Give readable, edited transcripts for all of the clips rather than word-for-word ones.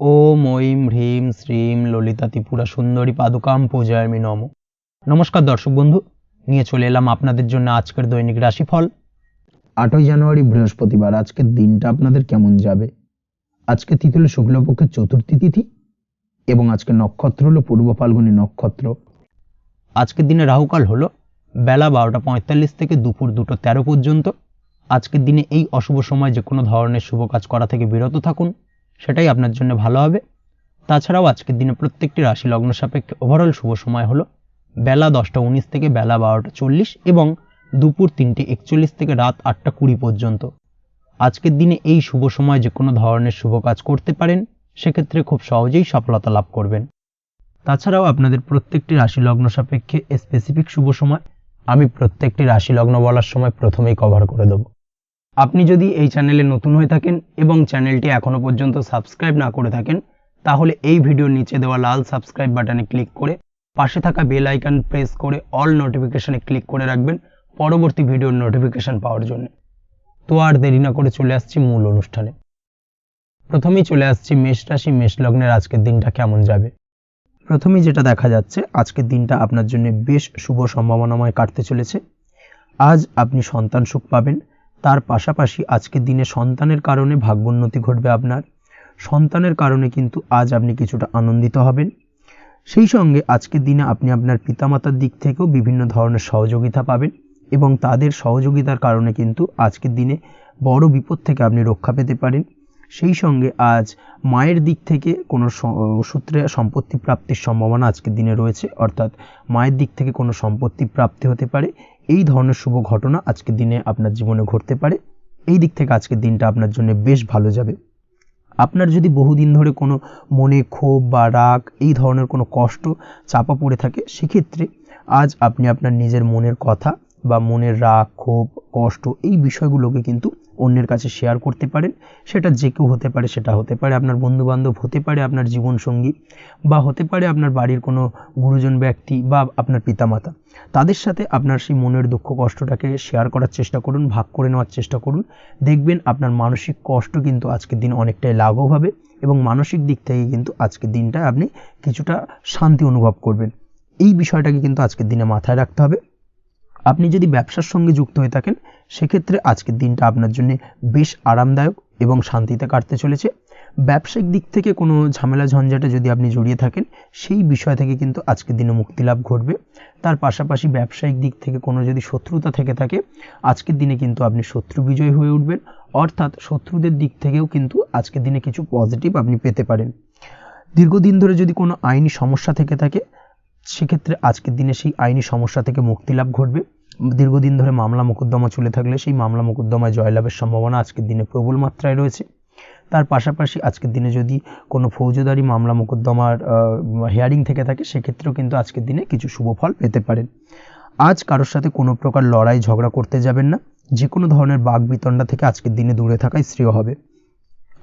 ওম ঐম হ্রিম শ্রীম ললিতা ত্রিপুরা সুন্দরী পাদুকাম পূজায়ামি নমঃ। নমস্কার দর্শক বন্ধু, নিয়ে চলে এলাম আপনাদের জন্য আজকের দৈনিক রাশিফল। 8ই জানুয়ারি বৃহস্পতিবার। আজকের দিনটা আপনাদের কেমন যাবে? আজকে তিথি হলো শুক্লপক্ষের চতুর্থী তিথি এবং আজকে নক্ষত্র হলো পূর্ব ফাল্গুনী নক্ষত্র। আজকের দিনে রাহুকাল হলো বেলা 12টা 45 থেকে দুপুর 2টা 13 পর্যন্ত। আজকের দিনে এই অশুভ সময় যে কোনো ধরনের শুভ কাজ করা থেকে বিরত থাকুন, সেটাই আপনার জন্য ভালো হবে। তাছাড়াও আজকের দিনে প্রত্যেকটি রাশি লগ্ন সাপেক্ষে ওভারঅল শুভ সময় হলো বেলা 10টা 19 থেকে বেলা 12টা 40 এবং দুপুর 3টে 41 থেকে রাত 8টা 20 পর্যন্ত। আজকের দিনে এই শুভ সময় যে কোনো ধরনের শুভ কাজ করতে পারেন, সেক্ষেত্রে খুব সহজেই সফলতা লাভ করবেন। তাছাড়াও আপনাদের প্রত্যেকটি রাশি লগ্ন সাপেক্ষে স্পেসিফিক শুভ সময় আমি প্রত্যেকটি রাশি লগ্ন বলার সময় প্রথমেই কভার করে দেব। আপনি যদি এই চ্যানেলে নতুন হয়ে থাকেন এবং চ্যানেলটি এখনো পর্যন্ত সাবস্ক্রাইব না করে থাকেন, তাহলে এই ভিডিওর নিচে দেওয়া লাল সাবস্ক্রাইব বাটনে ক্লিক করে পাশে থাকা বেল আইকন প্রেস করে অল নোটিফিকেশনে ক্লিক করে রাখবেন পরবর্তী ভিডিওর নোটিফিকেশন পাওয়ার জন্য। তো আর দেরি না করে চলে আসছি মূল অনুষ্ঠানে। প্রথমেই চলে আসছি মেষ রাশি, মেষ লগ্নের আজকের দিনটা কেমন যাবে। প্রথমেই যেটা দেখা যাচ্ছে, আজকের দিনটা আপনার জন্য বেশ শুভ সম্ভাবনাময় কাটতে চলেছে। আজ আপনি সন্তান সুখ পাবেন, তার পাশাপাশি আজকের দিনে সন্তানের কারণে ভাগ্যোন্নতি ঘটবে। আপনার সন্তানের কারণে কিন্তু আজ আপনি কিছুটা আনন্দিত হবেন। সেই সঙ্গে আজকের দিনে আপনি আপনার পিতামাতার দিক থেকেও বিভিন্ন ধরনের সহযোগিতা পাবেন এবং তাদের সহযোগিতার কারণে কিন্তু আজকের দিনে বড় বিপদ থেকে আপনি রক্ষা পেতে পারেন। সেই সঙ্গে আজ মায়ের দিক থেকে কোনো সূত্রে সম্পত্তি প্রাপ্তির সম্ভাবনা আজকের দিনে রয়েছে, অর্থাৎ মায়ের দিক থেকে কোনো সম্পত্তি প্রাপ্তি হতে পারে। এই ধরনের শুভ ঘটনা আজকের দিনে আপনার জীবনে ঘটতে পারে। এই দিক থেকে আজকের দিনটা আপনার জন্য বেশ ভালো যাবে। আপনার যদি বহুদিন ধরে কোনো মনে ক্ষোভ বা রাগ এই ধরনের কোনো কষ্ট চাপা পড়ে থাকে, সেক্ষেত্রে আজ আপনি আপনার নিজের মনের কথা বা মনের রাগ ক্ষোভ কষ্ট এই বিষয়গুলোকে কিন্তু অন্যের কাছে শেয়ার করতে পারেন। সেটা যে কেউ হতে পারে, সেটা হতে পারে আপনার বন্ধুবান্ধব, হতে পারে আপনার জীবনসঙ্গী, বা হতে পারে আপনার বাড়ির কোনো গুরুজন ব্যক্তি বা আপনার পিতামাতা। তাদের সাথে আপনার সেই মনের দুঃখ কষ্টটাকে শেয়ার করার চেষ্টা করুন, ভাগ করে নেওয়ার চেষ্টা করুন। দেখবেন আপনার মানসিক কষ্ট কিন্তু আজকের দিন অনেকটাই লাঘব হবে এবং মানসিক দিক থেকে কিন্তু আজকের দিনটা আপনি কিছুটা শান্তি অনুভব করবেন। এই বিষয়টাকে কিন্তু আজকের দিনে মাথায় রাখতে হবে। আপনি যদি ব্যবসার সঙ্গে যুক্ত হয়ে থাকেন, সেক্ষেত্রে আজকের দিনটা আপনার জন্য বেশ আরামদায়ক এবং শান্তিতে কাটতে চলেছে। ব্যবসায়িক দিক থেকে কোনো ঝামেলা ঝঞ্ঝাটে যদি আপনি জড়িয়ে থাকেন, সেই বিষয় থেকে কিন্তু আজকের দিনে মুক্তি লাভ ঘটবে। তার পাশাপাশি ব্যবসায়িক দিক থেকে কোনো যদি শত্রুতা থেকে থাকে, আজকের দিনে কিন্তু আপনি শত্রু বিজয় হয়ে উঠবেন, অর্থাৎ শত্রুদের দিক থেকেও কিন্তু আজকের দিনে কিছু পজিটিভ আপনি পেতে পারেন। দীর্ঘদিন ধরে যদি কোনো আইনি সমস্যা থেকে থাকে, সেক্ষেত্রে আজকের দিনে সেই আইনি সমস্যা থেকে মুক্তি লাভ ঘটবে। দীর্ঘদিন ধরে মামলা মোকদ্দমা চলে থাকলে সেই মামলা মোকদ্দমায় জয়লাভের সম্ভাবনা আজকের দিনে প্রবল মাত্রায় রয়েছে। তার পাশাপাশি আজকের দিনে যদি কোনো ফৌজদারি মামলা মোকদ্দমার হিয়ারিং থেকে থাকে, সেক্ষেত্রেও কিন্তু আজকের দিনে কিছু শুভ ফল পেতে পারেন। আজ কারোর সাথে কোনো প্রকার লড়াই ঝগড়া করতে যাবেন না। যে কোনো ধরনের বাক বিতণ্ডা থেকে আজকের দিনে দূরে থাকাই শ্রেয় হবে।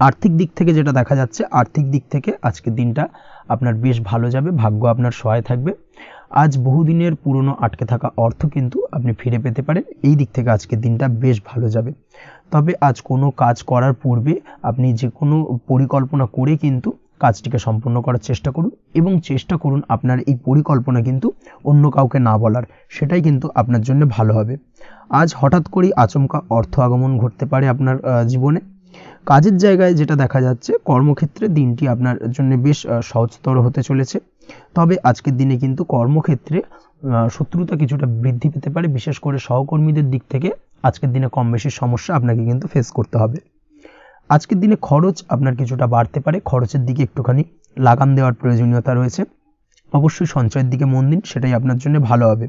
আর্থিক দিক থেকে যেটা দেখা যাচ্ছে, আর্থিক দিক থেকে আজকের দিনটা আপনার বেশ ভালো যাবে, ভাগ্য আপনার সহায় থাকবে। আজ বহুদিনের পুরনো আটকে থাকা অর্থ কিন্তু আপনি ফিরে পেতে পারেন। এই দিক থেকে আজকের দিনটা বেশ ভালো যাবে। তবে আজ কোনো কাজ করার পূর্বে আপনি যে কোনো পরিকল্পনা করে কিন্তু কাজটিকে সম্পন্ন করার চেষ্টা করুন এবং চেষ্টা করুন আপনার এই পরিকল্পনা কিন্তু অন্য কাউকে না বলার, সেটাই কিন্তু আপনার জন্য ভালো হবে। আজ হঠাৎ করেই আচমকা অর্থ আগমন ঘটতে পারে আপনার জীবনে। কাজের জায়গায় যেটা দেখা যাচ্ছে, কর্মক্ষেত্রে দিনটি আপনার জন্য বেশ সহজতর হতে চলেছে। তবে আজকের দিনে কিন্তু কর্মক্ষেত্রে শত্রুতা কিছুটা বৃদ্ধি পেতে পারে, বিশেষ করে সহকর্মীদের দিক থেকে আজকের দিনে কম বেশি সমস্যা আপনাকে কিন্তু ফেস করতে হবে। আজকের দিনে খরচ আপনার কিছুটা বাড়তে পারে, খরচের দিকে একটুখানি লাগাম দেওয়ার প্রয়োজনীয়তা রয়েছে। অবশ্যই সঞ্চয়ের দিকে মন দিন, সেটাই আপনার জন্য ভালো হবে।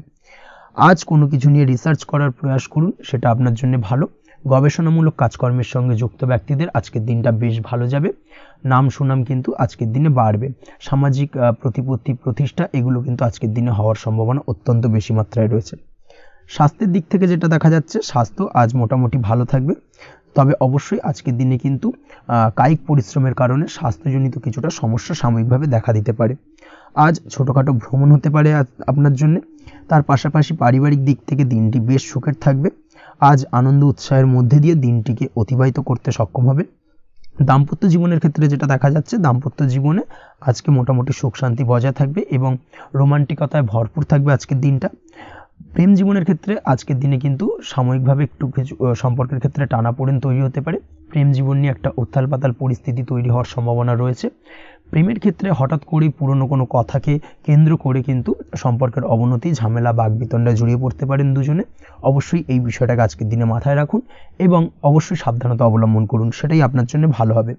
আজ কোনো কিছু নিয়ে রিসার্চ করার প্রয়াস করুন, সেটা আপনার জন্য ভালো। গবেষণামূলক কাজকর্মের সঙ্গে যুক্ত ব্যক্তিদের আজকের দিনটা বেশ ভালো যাবে। নাম সুনাম কিন্তু আজকের দিনে বাড়বে। সামাজিক প্রতিপত্তি প্রতিষ্ঠা এগুলো কিন্তু আজকের দিনে হওয়ার সম্ভাবনা অত্যন্ত বেশি মাত্রায় রয়েছে। স্বাস্থ্যের দিক থেকে যেটা দেখা যাচ্ছে, স্বাস্থ্য আজ মোটামুটি ভালো থাকবে। তবে অবশ্যই আজকের দিনে কিন্তু কায়িক পরিশ্রমের কারণে স্বাস্থ্যজনিত কিছুটা সমস্যা সাময়িকভাবে দেখা দিতে পারে। আজ ছোটোখাটো ভ্রমণ হতে পারে আপনার জন্য। তার পাশাপাশি পারিবারিক দিক থেকে দিনটি বেশ সুখের থাকবে। আজ আনন্দ উৎসাহের মধ্যে দিয়ে দিনটিকে অতিবাহিত করতে সক্ষম হবে। দাম্পত্য জীবনের ক্ষেত্রে যেটা দেখা যাচ্ছে, দাম্পত্য জীবনে আজকে মোটামুটি সুখ শান্তি বজায় থাকবে এবং রোমান্টিকতায় ভরপুর থাকবে আজকের দিনটা। প্রেম জীবনের ক্ষেত্রে আজকের দিনে কিন্তু সাময়িকভাবে একটু কিছু সম্পর্কের ক্ষেত্রে টানাপোড়েন তৈরি হতে পারে। প্রেম জীবন নিয়ে একটা উত্থাল পাতাল পরিস্থিতি তৈরি হওয়ার সম্ভাবনা রয়েছে। প্রেমের ক্ষেত্রে হঠাৎ করেই পুরনো কোনো কথাকে কেন্দ্র করে কিন্তু সম্পর্কের অবনতি, ঝামেলা, বাগবিতণ্ডায় জড়িয়ে পড়তে পারেন দুজনে। অবশ্যই এই বিষয়টাকে আজকের দিনে মাথায় রাখুন এবং অবশ্যই সাবধানতা অবলম্বন করুন, সেটাই আপনার জন্য ভালো হবে।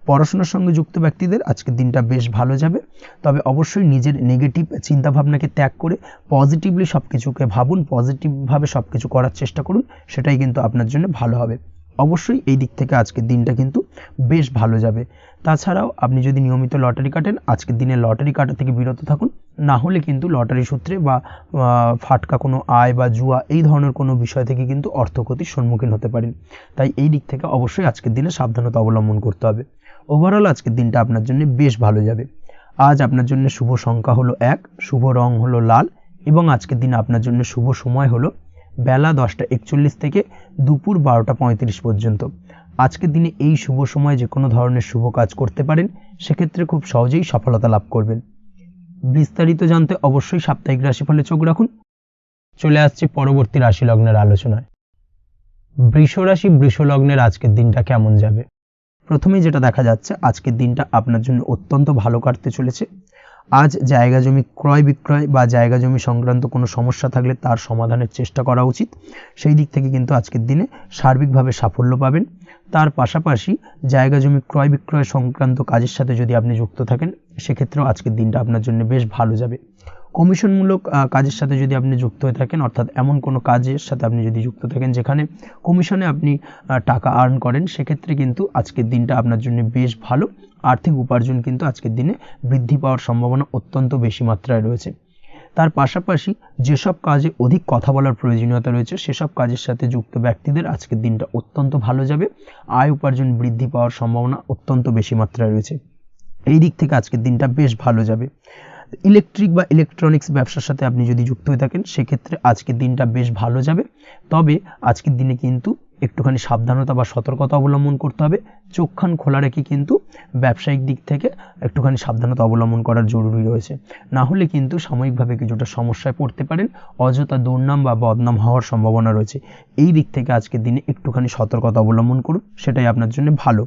পড়াশোনার সঙ্গে যুক্ত ব্যক্তিদের আজকের দিনটা বেশ ভালো যাবে, তবে অবশ্যই নিজের নেগেটিভ চিন্তাভাবনাকে ত্যাগ করে পজিটিভলি সব কিছুকে ভাবুন, পজিটিভভাবে সব কিছু করার চেষ্টা করুন, সেটাই কিন্তু আপনার জন্য ভালো হবে। অবশ্যই এই দিক থেকে আজকের দিনটা কিন্তু বেশ ভালো যাবে। তাছাড়াও আপনি যদি নিয়মিত লটারি কাটেন, আজকের দিনে লটারি কাটা থেকে বিরত থাকুন, না হলে কিন্তু লটারি সূত্রে বা ফাটকা কোনো আয় বা জুয়া এই ধরনের কোনো বিষয় থেকে কিন্তু অর্থক্ষতির সম্মুখীন হতে পারেন। তাই এই দিক থেকে অবশ্যই আজকের দিনে সাবধানতা অবলম্বন করতে হবে। ওভারঅল আজকের দিনটা আপনার জন্য বেশ ভালো যাবে। আজ আপনার জন্য শুভ সংখ্যা হলো 1, শুভ রং হলো লাল এবং আজকের দিনে আপনার জন্য শুভ সময় হলো বেলা 10:41 থেকে দুপুর 12:35 পর্যন্ত। আজকের দিনে এই শুভ সময় যে কোনো ধরনের শুভ কাজ করতে পারেন, সেক্ষেত্রে খুব সহজেই সফলতা লাভ করবেন। বিস্তারিত জানতে অবশ্যই সাপ্তাহিক রাশিফলে চোখ রাখুন। চলে আসছে পরবর্তী রাশি লগ্নের আলোচনায়। বৃষ রাশি, বৃষ লগ্নের আজকের দিনটা কেমন যাবে? প্রথমেই যেটা দেখা যাচ্ছে, আজকের দিনটা আপনার জন্য অত্যন্ত ভালো কাটতে চলেছে। আজ জায়গা জমি ক্রয় বিক্রয় বা জায়গা জমি সংক্রান্ত কোনো সমস্যা থাকলে তার সমাধানের চেষ্টা করা উচিত। সেই দিক থেকে কিন্তু আজকের দিনে সার্বিকভাবে সাফল্য পাবেন। তার পাশাপাশি জায়গা জমি ক্রয় বিক্রয় সংক্রান্ত কাজের সাথে যদি আপনি যুক্ত থাকেন, সেক্ষেত্রেও আজকের দিনটা আপনার জন্য বেশ ভালো যাবে। কমিশনমূলক কাজের সাথে যদি আপনি যুক্ত হয়ে থাকেন, অর্থাৎ এমন কোনো কাজের সাথে আপনি যদি যুক্ত থাকেন যেখানে কমিশনে আপনি টাকা আর্ন করেন, সেক্ষেত্রে কিন্তু আজকের দিনটা আপনার জন্য বেশ ভালো। আর্থিক উপার্জন কিন্তু আজকের দিনে বৃদ্ধি পাওয়ার সম্ভাবনা অত্যন্ত বেশি মাত্রায় রয়েছে। তার পাশাপাশি যেসব কাজে অধিক কথা বলার প্রয়োজনীয়তা রয়েছে, সেসব কাজের সাথে যুক্ত ব্যক্তিদের আজকের দিনটা অত্যন্ত ভালো যাবে। আয় উপার্জন বৃদ্ধি পাওয়ার সম্ভাবনা অত্যন্ত বেশি মাত্রায় রয়েছে। এই দিক থেকে আজকের দিনটা বেশ ভালো যাবে। ইলেকট্রিক বা ইলেকট্রনিক্স ব্যবসার সাথে আপনি যদি যুক্ত হয়ে থাকেন, সেক্ষেত্রে আজকের দিনটা বেশ ভালো যাবে। তবে আজকের দিনে কিন্তু একটুখানি সাবধানতা বা সতর্কতা অবলম্বন করতে হবে। চোখ কান খোলা রেখে কিন্তু ব্যবসায়িক দিক থেকে একটুখানি সাবধানতা অবলম্বন করার জরুরি রয়েছে, না হলে কিন্তু সাময়িকভাবে কিছুটা সমস্যায় পড়তে পারেন, অযথা দুর্নাম বা বদনাম হওয়ার সম্ভাবনা রয়েছে। এই দিক থেকে আজকের দিনে একটুখানি সতর্কতা অবলম্বন করুন, সেটাই আপনার জন্য ভালো।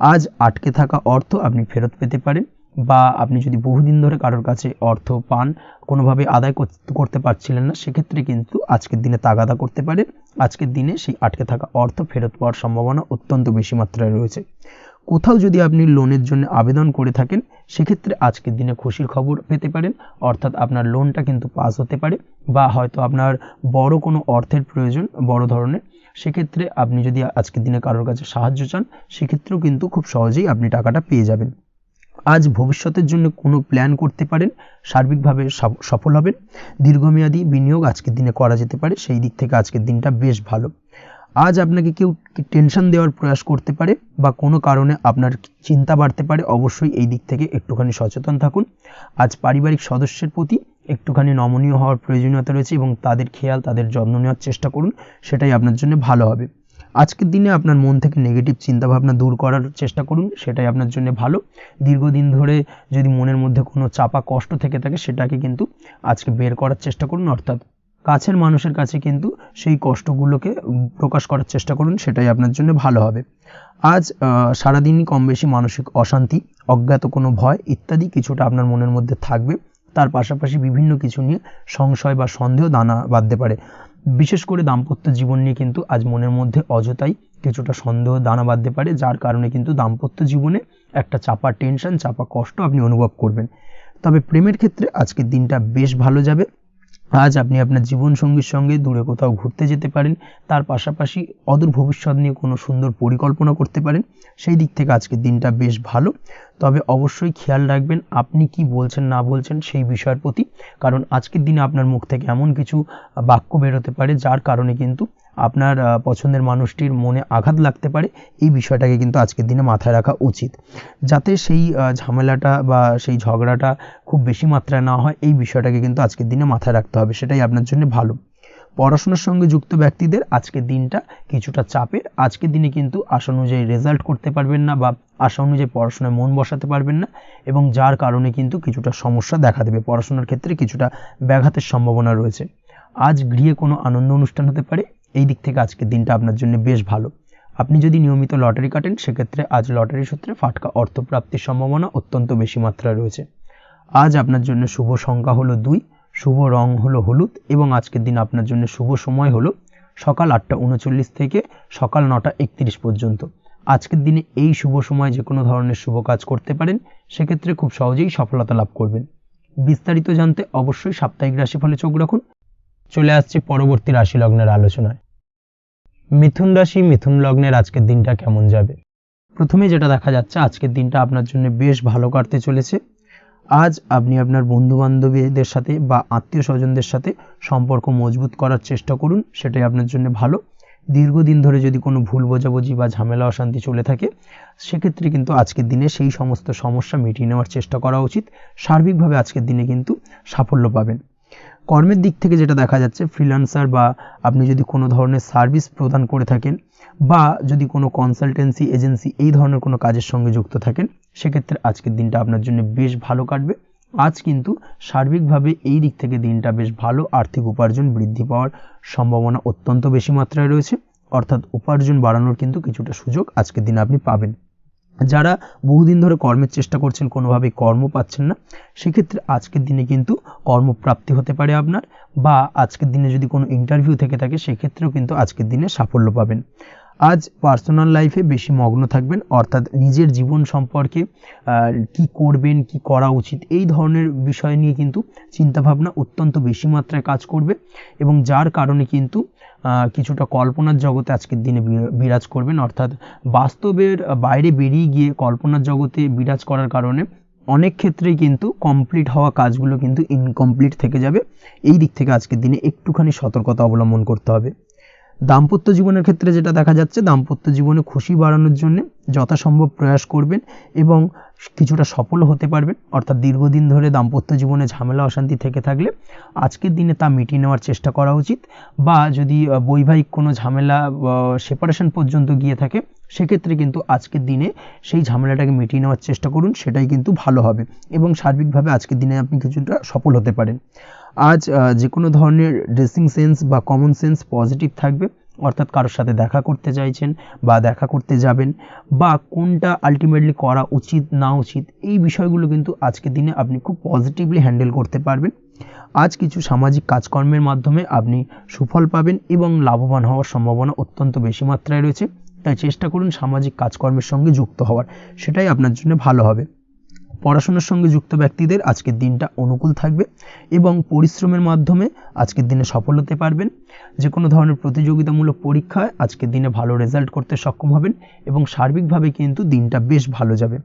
আজ আটকে থাকা অর্থ আপনি ফেরত পেতে পারেন, বা আপনি যদি বহুদিন ধরে কারোর কাছে অর্থ পান, কোনোভাবে আদায় করতে পারছিলেন না, সেক্ষেত্রে কিন্তু আজকের দিনে তাগাদা করতে পারেন। আজকের দিনে সেই আটকে থাকা অর্থ ফেরত পাওয়ার সম্ভাবনা অত্যন্ত বেশি মাত্রায় রয়েছে। কোথাও যদি আপনি লোনের জন্য আবেদন করে থাকেন, সেক্ষেত্রে আজকের দিনে খুশির খবর পেতে পারেন, অর্থাৎ আপনার লোনটা কিন্তু পাস হতে পারে, বা হয়তো আপনার বড় কোনো অর্থের প্রয়োজন, বড় ধরনের, সেক্ষেত্রে আপনি যদি আজকের দিনে কারোর কাছে সাহায্য চান, সেক্ষেত্রেও কিন্তু খুব সহজেই আপনি টাকাটা পেয়ে যাবেন। আজ ভবিষ্যতের জন্য কোনো প্ল্যান করতে পারেন, সার্বিকভাবে সফল হবেন। দীর্ঘমেয়াদী বিনিয়োগ আজকের দিনে করা যেতে পারে, সেই দিক থেকে আজকের দিনটা বেশ ভালো। আজ আপনাকে কেউ টেনশন দেওয়ার প্রয়াস করতে পারে বা কোনো কারণে আপনার চিন্তা বাড়তে পারে, অবশ্যই এই দিক থেকে একটুখানি সচেতন থাকুন। আজ পারিবারিক সদস্যের প্রতি একটুখানি নমনীয় হওয়ার প্রয়োজনীয়তা রয়েছে এবং তাদের খেয়াল, তাদের যত্ন নেওয়ার চেষ্টা করুন, সেটাই আপনার জন্য ভালো হবে। আজকের দিনে আপনার মন থেকে নেগেটিভ চিন্তাভাবনা দূর করার চেষ্টা করুন, সেটাই আপনার জন্য ভালো। দীর্ঘদিন ধরে যদি মনের মধ্যে কোনো চাপা কষ্ট থেকে থাকে, সেটাকে কিন্তু আজকে বের করার চেষ্টা করুন, অর্থাৎ কাছের মানুষের কাছে কিন্তু সেই কষ্টগুলোকে প্রকাশ করার চেষ্টা করুন, সেটাই আপনার জন্য ভালো হবে। আজ সারাদিনই কম বেশি মানসিক অশান্তি, অজ্ঞাত কোনো ভয় ইত্যাদি কিছুটা আপনার মনের মধ্যে থাকবে। তার পাশাপাশি বিভিন্ন কিছু নিয়ে সংশয় বা সন্দেহ দানা বাঁধতে পারে। বিশেষ করে দাম্পত্য জীবন নিয়ে কিন্তু আজ মনের মধ্যে অযথাই কিছুটা সন্দেহ দানা বাঁধতে পারে, যার কারণে কিন্তু দাম্পত্য জীবনে একটা চাপা টেনশন, চাপা কষ্ট আপনি অনুভব করবেন। তবে প্রেমের ক্ষেত্রে আজকের দিনটা বেশ ভালো যাবে। আজ আপনি আপনার জীবনসঙ্গীর সঙ্গে দূরে কোথাও ঘুরতে যেতে পারেন, তার পাশাপাশি অদূর ভবিষ্যৎ নিয়ে কোনো সুন্দর পরিকল্পনা করতে পারেন, সেই দিক থেকে আজকের দিনটা বেশ ভালো। তবে অবশ্যই খেয়াল রাখবেন আপনি কি বলছেন না বলছেন সেই বিষয়ের প্রতি, কারণ আজকের দিনে আপনার মুখ থেকে এমন কিছু বাক্য বেরোতে পারে যার কারণে কিন্তু আপনার পছন্দের মানুষটির মনে আঘাত লাগতে পারে। এই বিষয়টাকে কিন্তু আজকের দিনে মাথায় রাখা উচিত, যাতে সেই ঝামেলাটা বা সেই ঝগড়াটা খুব বেশি মাত্রায় না হয়। এই বিষয়টাকে কিন্তু আজকের দিনে মাথায় রাখতে হবে, সেটাই আপনার জন্য ভালো। পড়াশোনার সঙ্গে যুক্ত ব্যক্তিদের আজকের দিনটা কিছুটা চাপের। আজকের দিনে কিন্তু আশা অনুযায়ী রেজাল্ট করতে পারবেন না বা আশা অনুযায়ী পড়াশোনায় মন বসাতে পারবেন না, এবং যার কারণে কিন্তু কিছুটা সমস্যা দেখা দেবে। পড়াশোনার ক্ষেত্রে কিছুটা ব্যাঘাতের সম্ভাবনা রয়েছে। আজ গৃহে কোনো আনন্দ অনুষ্ঠান হতে পারে, এই দিক থেকে আজকের দিনটা আপনার জন্য বেশ ভালো। আপনি যদি নিয়মিত লটারি কাটেন সেক্ষেত্রে আজ লটারি সূত্রে ফাটকা অর্থপ্রাপ্তির সম্ভাবনা অত্যন্ত বেশি মাত্রায় রয়েছে। আজ আপনার জন্য শুভ সংখ্যা হলো 2, শুভ রং হলো হলুদ, এবং আজকের দিন আপনার জন্য শুভ সময় হলো সকাল 8:39 থেকে সকাল 9:31 পর্যন্ত। আজকের দিনে এই শুভ সময় যে কোনো ধরনের শুভ কাজ করতে পারেন, সেক্ষেত্রে খুব সহজেই সফলতা লাভ করবেন। বিস্তারিত জানতে অবশ্যই সাপ্তাহিক রাশিফলে চোখ রাখুন। চলে আসছে পরবর্তী রাশি লগ্নের আলোচনায়। মিথুন রাশি, মিথুন লগ্নের আজকের দিনটা কেমন যাবে? প্রথমে যেটা দেখা যাচ্ছে, আজকের দিনটা আপনার জন্য বেশ ভালো কাটতে চলেছে। আজ আপনি আপনার বন্ধু বান্ধবীদের সাথে বা আত্মীয় স্বজনদের সাথে সম্পর্ক মজবুত করার চেষ্টা করুন, সেটাই আপনার জন্য ভালো। দীর্ঘদিন ধরে যদি কোনো ভুল বোঝাবুঝি বা ঝামেলা অশান্তি চলে থাকে, সেক্ষেত্রে কিন্তু আজকের দিনে সেই সমস্ত সমস্যা মিটিয়ে নেওয়ার চেষ্টা করা উচিত। সার্বিকভাবে আজকের দিনে কিন্তু সাফল্য পাবেন। কর্মের দিক থেকে যেটা দেখা যাচ্ছে, ফ্রিল্যান্সার বা আপনি যদি কোনো ধরনের সার্ভিস প্রদান করে থাকেন বা যদি কোনো কনসালটেন্সি এজেন্সি এই ধরনের কোনো কাজের সঙ্গে যুক্ত থাকেন, সেক্ষেত্রে আজকের দিনটা আপনার জন্য বেশ ভালো কাটবে। আজ কিন্তু সার্বিকভাবে এই দিক থেকে দিনটা বেশ ভালো। আর্থিক উপার্জন বৃদ্ধি পাওয়ার সম্ভাবনা অত্যন্ত বেশি মাত্রায় রয়েছে, অর্থাৎ উপার্জন বাড়ানোর কিন্তু কিছুটা সুযোগ আজকের দিনে আপনি পাবেন। যারা বহুদিন ধরে কর্মের চেষ্টা করছেন, কোনোভাবেই কর্ম পাচ্ছেন না, সেক্ষেত্রে আজকের দিনে কিন্তু কর্মপ্রাপ্তি হতে পারে আপনার, বা আজকের দিনে যদি কোনো ইন্টারভিউ থেকে থাকে সেক্ষেত্রেও কিন্তু আজকের দিনে সাফল্য পাবেন। আজ পার্সোনাল লাইফে বেশি মগ্ন থাকবেন, অর্থাৎ নিজের জীবন সম্পর্কে কি করবেন, কি করা উচিত, এই ধরনের বিষয় নিয়ে কিন্তু চিন্তাভাবনা অত্যন্ত বেশি মাত্রায় কাজ করবে, এবং যার কারণে কিন্তু কিছুটা কল্পনার জগতে আজকের দিনে বিরাজ করবেন। অর্থাৎ বাস্তবের বাইরে বেরিয়ে গিয়ে কল্পনার জগতে বিরাজ করার কারণে অনেক ক্ষেত্রেই কিন্তু কমপ্লিট হওয়া কাজগুলো কিন্তু ইনকমপ্লিট থেকে যাবে। এই দিক থেকে আজকের দিনে একটুখানি সতর্কতা অবলম্বন করতে হবে। দাম্পত্য জীবনের ক্ষেত্রে যেটা দেখা যাচ্ছে, দাম্পত্য জীবনে খুশি বাড়ানোর জন্য যথাসম্ভব প্রয়াস করবেন এবং কিছুটা সফল হতে পারবেন। অর্থাৎ দীর্ঘদিন ধরে দাম্পত্য জীবনে ঝামেলা অশান্তি থেকে থাকলে আজকের দিনে তা মিটিয়ে নেওয়ার চেষ্টা করা উচিত, বা যদি বৈবাহিক কোনো ঝামেলা সেপারেশন পর্যন্ত গিয়ে থাকে, সেক্ষেত্রে কিন্তু আজকের দিনে সেই ঝামেলাটাকে মিটিয়ে নেওয়ার চেষ্টা করুন, সেটাই কিন্তু ভালো হবে, এবং সার্বিকভাবে আজকের দিনে আপনি কিছুটা সফল হতে পারেন। আজ যে কোনো ধরনের ড্রেসিং সেন্স বা কমন সেন্স পজিটিভ থাকবে, অর্থাৎ কারোর সাথে দেখা করতে চাইছেন বা দেখা করতে যাবেন, বা কোনটা আলটিমেটলি করা উচিত না উচিত, এই বিষয়গুলো কিন্তু আজকের দিনে আপনি খুব পজিটিভলি হ্যান্ডেল করতে পারবেন। আজ কিছু সামাজিক কাজকর্মের মাধ্যমে আপনি সুফল পাবেন এবং লাভবান হওয়ার সম্ভাবনা অত্যন্ত বেশি মাত্রায় রয়েছে। তাই চেষ্টা করুন সামাজিক কাজকর্মের সঙ্গে যুক্ত হওয়ার, সেটাই আপনার জন্য ভালো হবে। পড়াশোনার সঙ্গে যুক্ত ব্যক্তিদের আজকের দিনটা অনুকূল থাকবে এবং পরিশ্রমের মাধ্যমে আজকের দিনে সফল হতে পারবেন। যে কোনো ধরনের প্রতিযোগিতামূলক পরীক্ষায় আজকের দিনে ভালো রেজাল্ট করতে সক্ষম হবেন এবং সার্বিকভাবে কিন্তু দিনটা বেশ ভালো যাবে।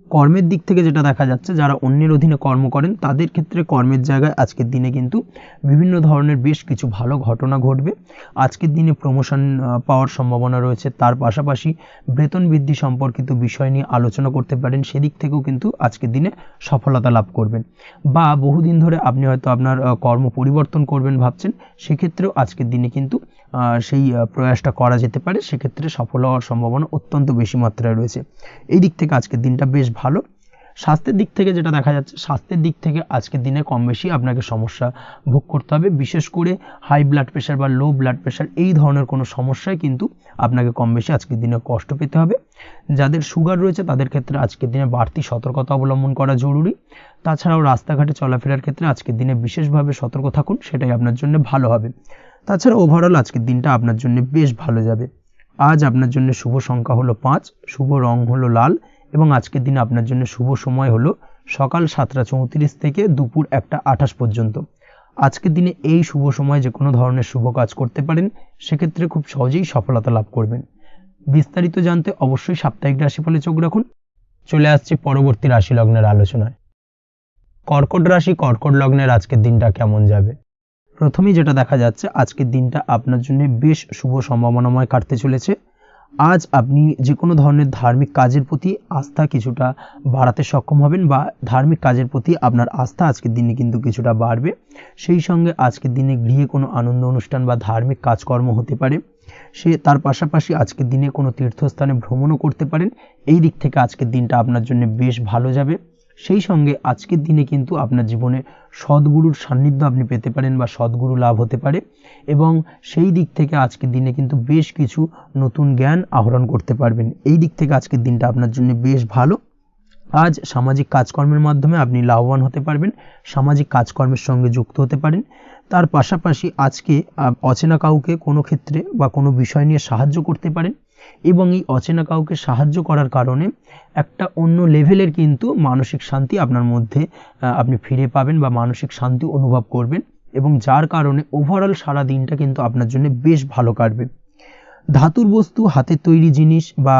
কর্মের দিক থেকে যেটা দেখা যাচ্ছে, যারা অন্যের অধীনে কর্ম করেন তাদের ক্ষেত্রে কর্মের জায়গায় আজকের দিনে কিন্তু বিভিন্ন ধরনের বেশ কিছু ভালো ঘটনা ঘটবে। আজকের দিনে প্রমোশন পাওয়ার সম্ভাবনা রয়েছে, তার পাশাপাশি বেতন বৃদ্ধি সম্পর্কিত বিষয় নিয়ে আলোচনা করতে পারেন, সেদিক থেকেও কিন্তু আজকের দিনে সফলতা লাভ করবেন। বা বহুদিন ধরে আপনি হয়তো আপনার কর্ম পরিবর্তন করবেন ভাবছেন, সেক্ষেত্রেও আজকের দিনে কিন্তু সেই প্রয়াসটা করা যেতে পারে, সেক্ষেত্রে সফল হওয়ার সম্ভাবনা অত্যন্ত বেশি মাত্রায় রয়েছে। এই দিক থেকে আজকের দিনটা বেশ ভালো। স্বাস্থ্যের দিক থেকে যেটা দেখা যাচ্ছে, স্বাস্থ্যের দিক থেকে আজকের দিনে কম বেশি আপনাকে সমস্যা ভোগ করতে হবে, বিশেষ করে হাই ব্লাড প্রেশার বা লো ব্লাড প্রেশার এই ধরনের কোনো সমস্যায় কিন্তু আপনাকে কম বেশি আজকের দিনে কষ্ট পেতে হবে। যাদের সুগার রয়েছে তাদের ক্ষেত্রে আজকের দিনে বাড়তি সতর্কতা অবলম্বন করা জরুরি। তাছাড়াও রাস্তাঘাটে চলাফেরার ক্ষেত্রে আজকের দিনে বিশেষভাবে সতর্ক থাকুন, সেটাই আপনার জন্য ভালো হবে। তাছাড়া ওভারঅল আজকের দিনটা আপনার জন্য বেশ ভালো যাবে। আজ আপনার জন্য শুভ সংখ্যা হলো 5, শুভ রং হলো লাল, এবং আজকের দিনে আপনার জন্য শুভ সময় হলো সকাল 7:34 থেকে দুপুর 1:28 পর্যন্ত। আজকের দিনে এই শুভ সময় যে কোনো ধরনের শুভ কাজ করতে পারেন, সেক্ষেত্রে খুব সহজেই সফলতা লাভ করবেন। বিস্তারিত জানতে অবশ্যই সাপ্তাহিক রাশিফলে চোখ রাখুন। চলে আসছি পরবর্তী রাশি লগ্নের আলোচনায়। কর্কট রাশি, কর্কট লগ্নের আজকের দিনটা কেমন যাবে? প্রথমেই যেটা দেখা যাচ্ছে, আজকের দিনটা আপনার জন্য বেশ শুভ সম্ভাবনাময় কাটতে চলেছে। আজ আপনি যে কোনো ধরনের ধার্মিক কাজের প্রতি আস্থা কিছুটা বাড়াতে সক্ষম হবেন, বা ধার্মিক কাজের প্রতি আপনার আস্থা আজকের দিনে কিন্তু কিছুটা বাড়বে। সেই সঙ্গে আজকের দিনে গৃহে কোনো আনন্দ অনুষ্ঠান বা ধার্মিক কাজকর্ম হতে পারে। তার পাশাপাশি আজকের দিনে কোনো তীর্থস্থানে ভ্রমণও করতে পারেন। এই দিক থেকে আজকের দিনটা আপনার জন্য বেশ ভালো যাবে। সেই সঙ্গে আজকের দিনে কিন্তু আপনার জীবনে সদ্গুরুর সান্নিধ্য আপনি পেতে পারেন বা সদ্গুরু লাভ হতে পারে, এবং সেই দিক থেকে আজকের দিনে কিন্তু বেশ কিছু নতুন জ্ঞান আহরণ করতে পারবেন। এই দিক থেকে আজকের দিনটা আপনার জন্য বেশ ভালো। আজ সামাজিক কাজকর্মের মাধ্যমে আপনি লাভবান হতে পারবেন, সামাজিক কাজকর্মের সঙ্গে যুক্ত হতে পারেন। তার পাশাপাশি আজকে অচেনা কাউকে কোনো ক্ষেত্রে বা কোনো বিষয় নিয়ে সাহায্য করতে পারেন, এবং এই অচেনা কাউকে সাহায্য করার কারণে একটা অন্য লেভেলের কিন্তু মানসিক শান্তি আপনার মধ্যে আপনি ফিরে পাবেন বা মানসিক শান্তি অনুভব করবেন, এবং যার কারণে ওভারঅল সারা দিনটা কিন্তু আপনার জন্য বেশ ভালো কাটবে। ধাতুর বস্তু, হাতের তৈরি জিনিস বা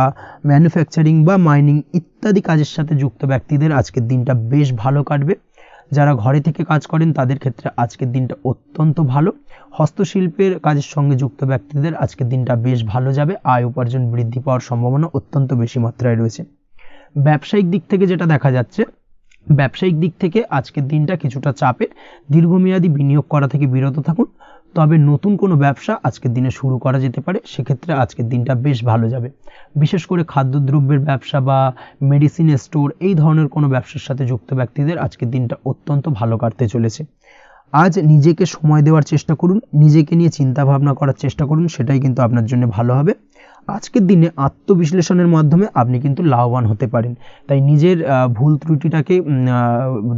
ম্যানুফ্যাকচারিং বা মাইনিং ইত্যাদি কাজের সাথে যুক্ত ব্যক্তিদের আজকের দিনটা বেশ ভালো কাটবে। যারা ঘরে থেকে কাজ করেন তাদের ক্ষেত্রে আজকের দিনটা অত্যন্ত ভালো। হস্তশিল্পের কাজের সঙ্গে যুক্ত ব্যক্তিদের আজকের দিনটা বেশ ভালো যাবে। আয় উপার্জন বৃদ্ধি পাওয়ার সম্ভাবনা অত্যন্ত বেশি মাত্রায় রয়েছে। ব্যবসায়িক দিক থেকে যেটা দেখা যাচ্ছে, ব্যবসায়িক দিক থেকে আজকের দিনটা কিছুটা চাপের। দীর্ঘমেয়াদী বিনিয়োগ করা থেকে বিরত থাকুন, তবে নতুন কোনো ব্যবসা আজকের দিনে শুরু করা যেতে পারে, সেক্ষেত্রে আজকের দিনটা বেশ ভালো যাবে। বিশেষ করে খাদ্যদ্রব্যের ব্যবসা বা মেডিসিন স্টোর এই ধরনের কোনো ব্যবসার সাথে যুক্ত ব্যক্তিদের আজকের দিনটা অত্যন্ত ভালো কাটতে চলেছে। আজ নিজেকে সময় দেওয়ার চেষ্টা করুন, নিজেকে নিয়ে চিন্তা ভাবনা করার চেষ্টা করুন, সেটাই কিন্তু আপনার জন্য ভালো হবে। আজকের দিনে আত্মবিশ্লেষণের মাধ্যমে আপনি কিন্তু লাভবান হতে পারেন, তাই নিজের ভুল ত্রুটিটাকে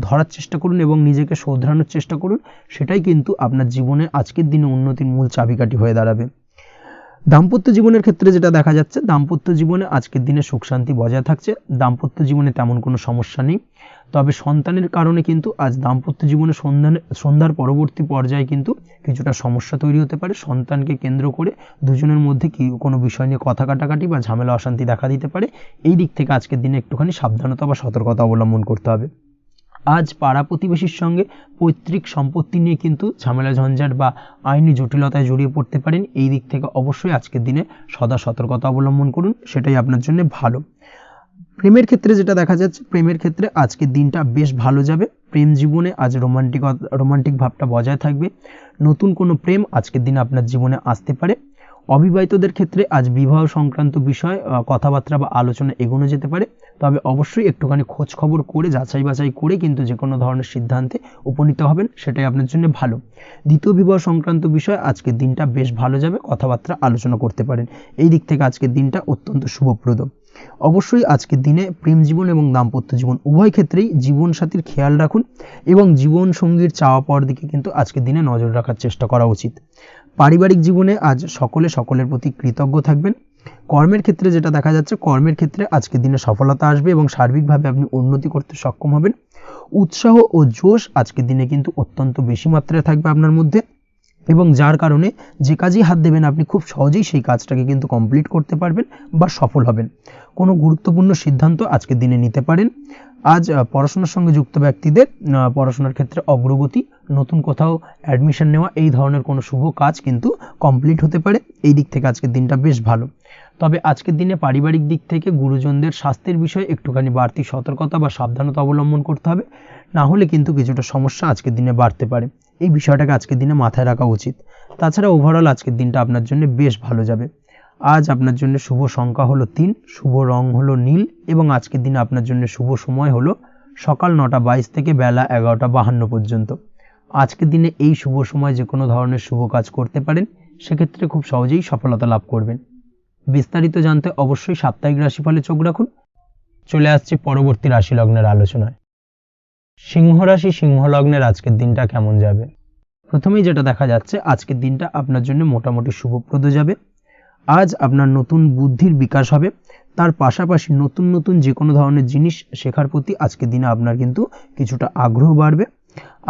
ধরার চেষ্টা করুন এবং নিজেকে শোধরানোর চেষ্টা করুন, সেটাই কিন্তু আপনার জীবনে আজকের দিনে উন্নতির মূল চাবিকাঠি হয়ে দাঁড়াবে। দাম্পত্য জীবনের ক্ষেত্রে যেটা দেখা যাচ্ছে, দাম্পত্য জীবনে আজকের দিনে সুখ শান্তি বজায় থাকছে। দাম্পত্য জীবনে তেমন কোনো সমস্যা নেই, তবে সন্তানের কারণে কিন্তু আজ দাম্পত্য জীবনে সন্ধ্যার পরবর্তী পর্যায়ে কিন্তু কিছুটা সমস্যা তৈরি হতে পারে। সন্তানকে কেন্দ্র করে দুজনের মধ্যে কোনো বিষয় নিয়ে কথা কাটাকাটি বা ঝামেলা অশান্তি দেখা দিতে পারে। এই দিক থেকে আজকের দিনে একটুখানি সাবধানতা বা সতর্কতা অবলম্বন করতে হবে। আজ পাড়া প্রতিবেশীর সঙ্গে পৈতৃক সম্পত্তি নিয়ে কিন্তু ঝামেলা ঝঞ্ঝাট বা আইনি জটিলতায় জড়িয়ে পড়তে পারেন। এই দিক থেকে অবশ্যই আজকের দিনে সদা সতর্কতা অবলম্বন করুন, সেটাই আপনার জন্য ভালো। প্রেমের ক্ষেত্রে যেটা দেখা যাচ্ছে, প্রেমের ক্ষেত্রে আজকের দিনটা বেশ ভালো যাবে। প্রেম জীবনে আজ রোমান্টিক ভাবটা বজায় থাকবে। নতুন কোনো প্রেম আজকের দিনে আপনার জীবনে আসতে পারে। অবিবাহিতদের ক্ষেত্রে আজ বিবাহ সংক্রান্ত বিষয় কথাবার্তা বা আলোচনা এগোনো যেতে পারে, তবে অবশ্যই একটুখানি খোঁজ খবর করে যাচাই বাছাই করে কিন্তু যে কোনো ধরনের সিদ্ধান্তে উপনীত হবেন, সেটাই আপনার জন্য ভালো। দ্বিতীয় বিবাহ সংক্রান্ত বিষয় আজকের দিনটা বেশ ভালো যাবে, কথাবার্তা আলোচনা করতে পারেন। এই দিক থেকে আজকের দিনটা অত্যন্ত শুভপ্রদ। অবশ্যই আজকের দিনে প্রেম জীবন এবং দাম্পত্য জীবন উভয় ক্ষেত্রেই জীবনসাথীর খেয়াল রাখুন, এবং জীবন সঙ্গীর চাওয়া পাওয়ার দিকে কিন্তু আজকের দিনে নজর রাখার চেষ্টা করা উচিত। পারিবারিক জীবনে আজ সকলের প্রতি কৃতজ্ঞ থাকবেন। কর্মের ক্ষেত্রে যেটা দেখা যাচ্ছে, কর্মের ক্ষেত্রে আজকের দিনে সফলতা আসবে এবং সার্বিকভাবে আপনি উন্নতি করতে সক্ষম হবেন। উৎসাহ ও জোশ আজকের দিনে কিন্তু অত্যন্ত বেশি মাত্রায় থাকবে আপনার মধ্যে, এবং যার কারণে যে কাজেই হাত দেবেন আপনি খুব সহজেই সেই কাজটাকে কিন্তু কমপ্লিট করতে পারবেন বা সফল হবেন। কোনো গুরুত্বপূর্ণ সিদ্ধান্ত আজকের দিনে নিতে পারেন। আজ পড়াশোনার সঙ্গে যুক্ত ব্যক্তিদের পড়াশোনার ক্ষেত্রে অগ্রগতি, নতুন কোথাও অ্যাডমিশন নেওয়া, এই ধরনের কোনো শুভ কাজ কিন্তু কমপ্লিট হতে পারে। এই দিক থেকে আজকের দিনটা বেশ ভালো। তবে আজকের দিনে পারিবারিক দিক থেকে গুরুজনদের স্বাস্থ্যের বিষয়ে একটুখানি বাড়তি সতর্কতা বা সাবধানতা অবলম্বন করতে হবে, না হলে কিন্তু কিছুটা সমস্যা আজকের দিনে বাড়তে পারে। এই বিষয়টাকে আজকের দিনে মাথায় রাখা উচিত। তাছাড়া ওভারঅল আজকের দিনটা আপনার জন্য বেশ ভালো যাবে। আজ আপনার জন্য শুভ সংখ্যা হলো 3, শুভ রং হলো নীল, এবং আজকের দিনে আপনার জন্য শুভ সময় হলো সকাল 9:22 থেকে বেলা 11:52 পর্যন্ত। আজকের দিনে এই শুভ সময় যে কোনো ধরনের শুভ কাজ করতে পারেন, সেক্ষেত্রে খুব সহজেই সফলতা লাভ করবেন। বিস্তারিত জানতে অবশ্যই সাপ্তাহিক রাশিফলে চোখ রাখুন। চলে আসছে পরবর্তী রাশি লগ্নের আলোচনায়। সিংহ রাশি, সিংহ লগ্নের আজকের দিনটা কেমন যাবে? প্রথমেই যেটা দেখা যাচ্ছে, আজকের দিনটা আপনার জন্য মোটামুটি শুভপ্রদ যাবে। আজ আপনার নতুন বুদ্ধির বিকাশ হবে, তার পাশাপাশি নতুন নতুন যে কোনো ধরনের জিনিস শেখার প্রতি আজকের দিনে আপনার কিন্তু কিছুটা আগ্রহ বাড়বে।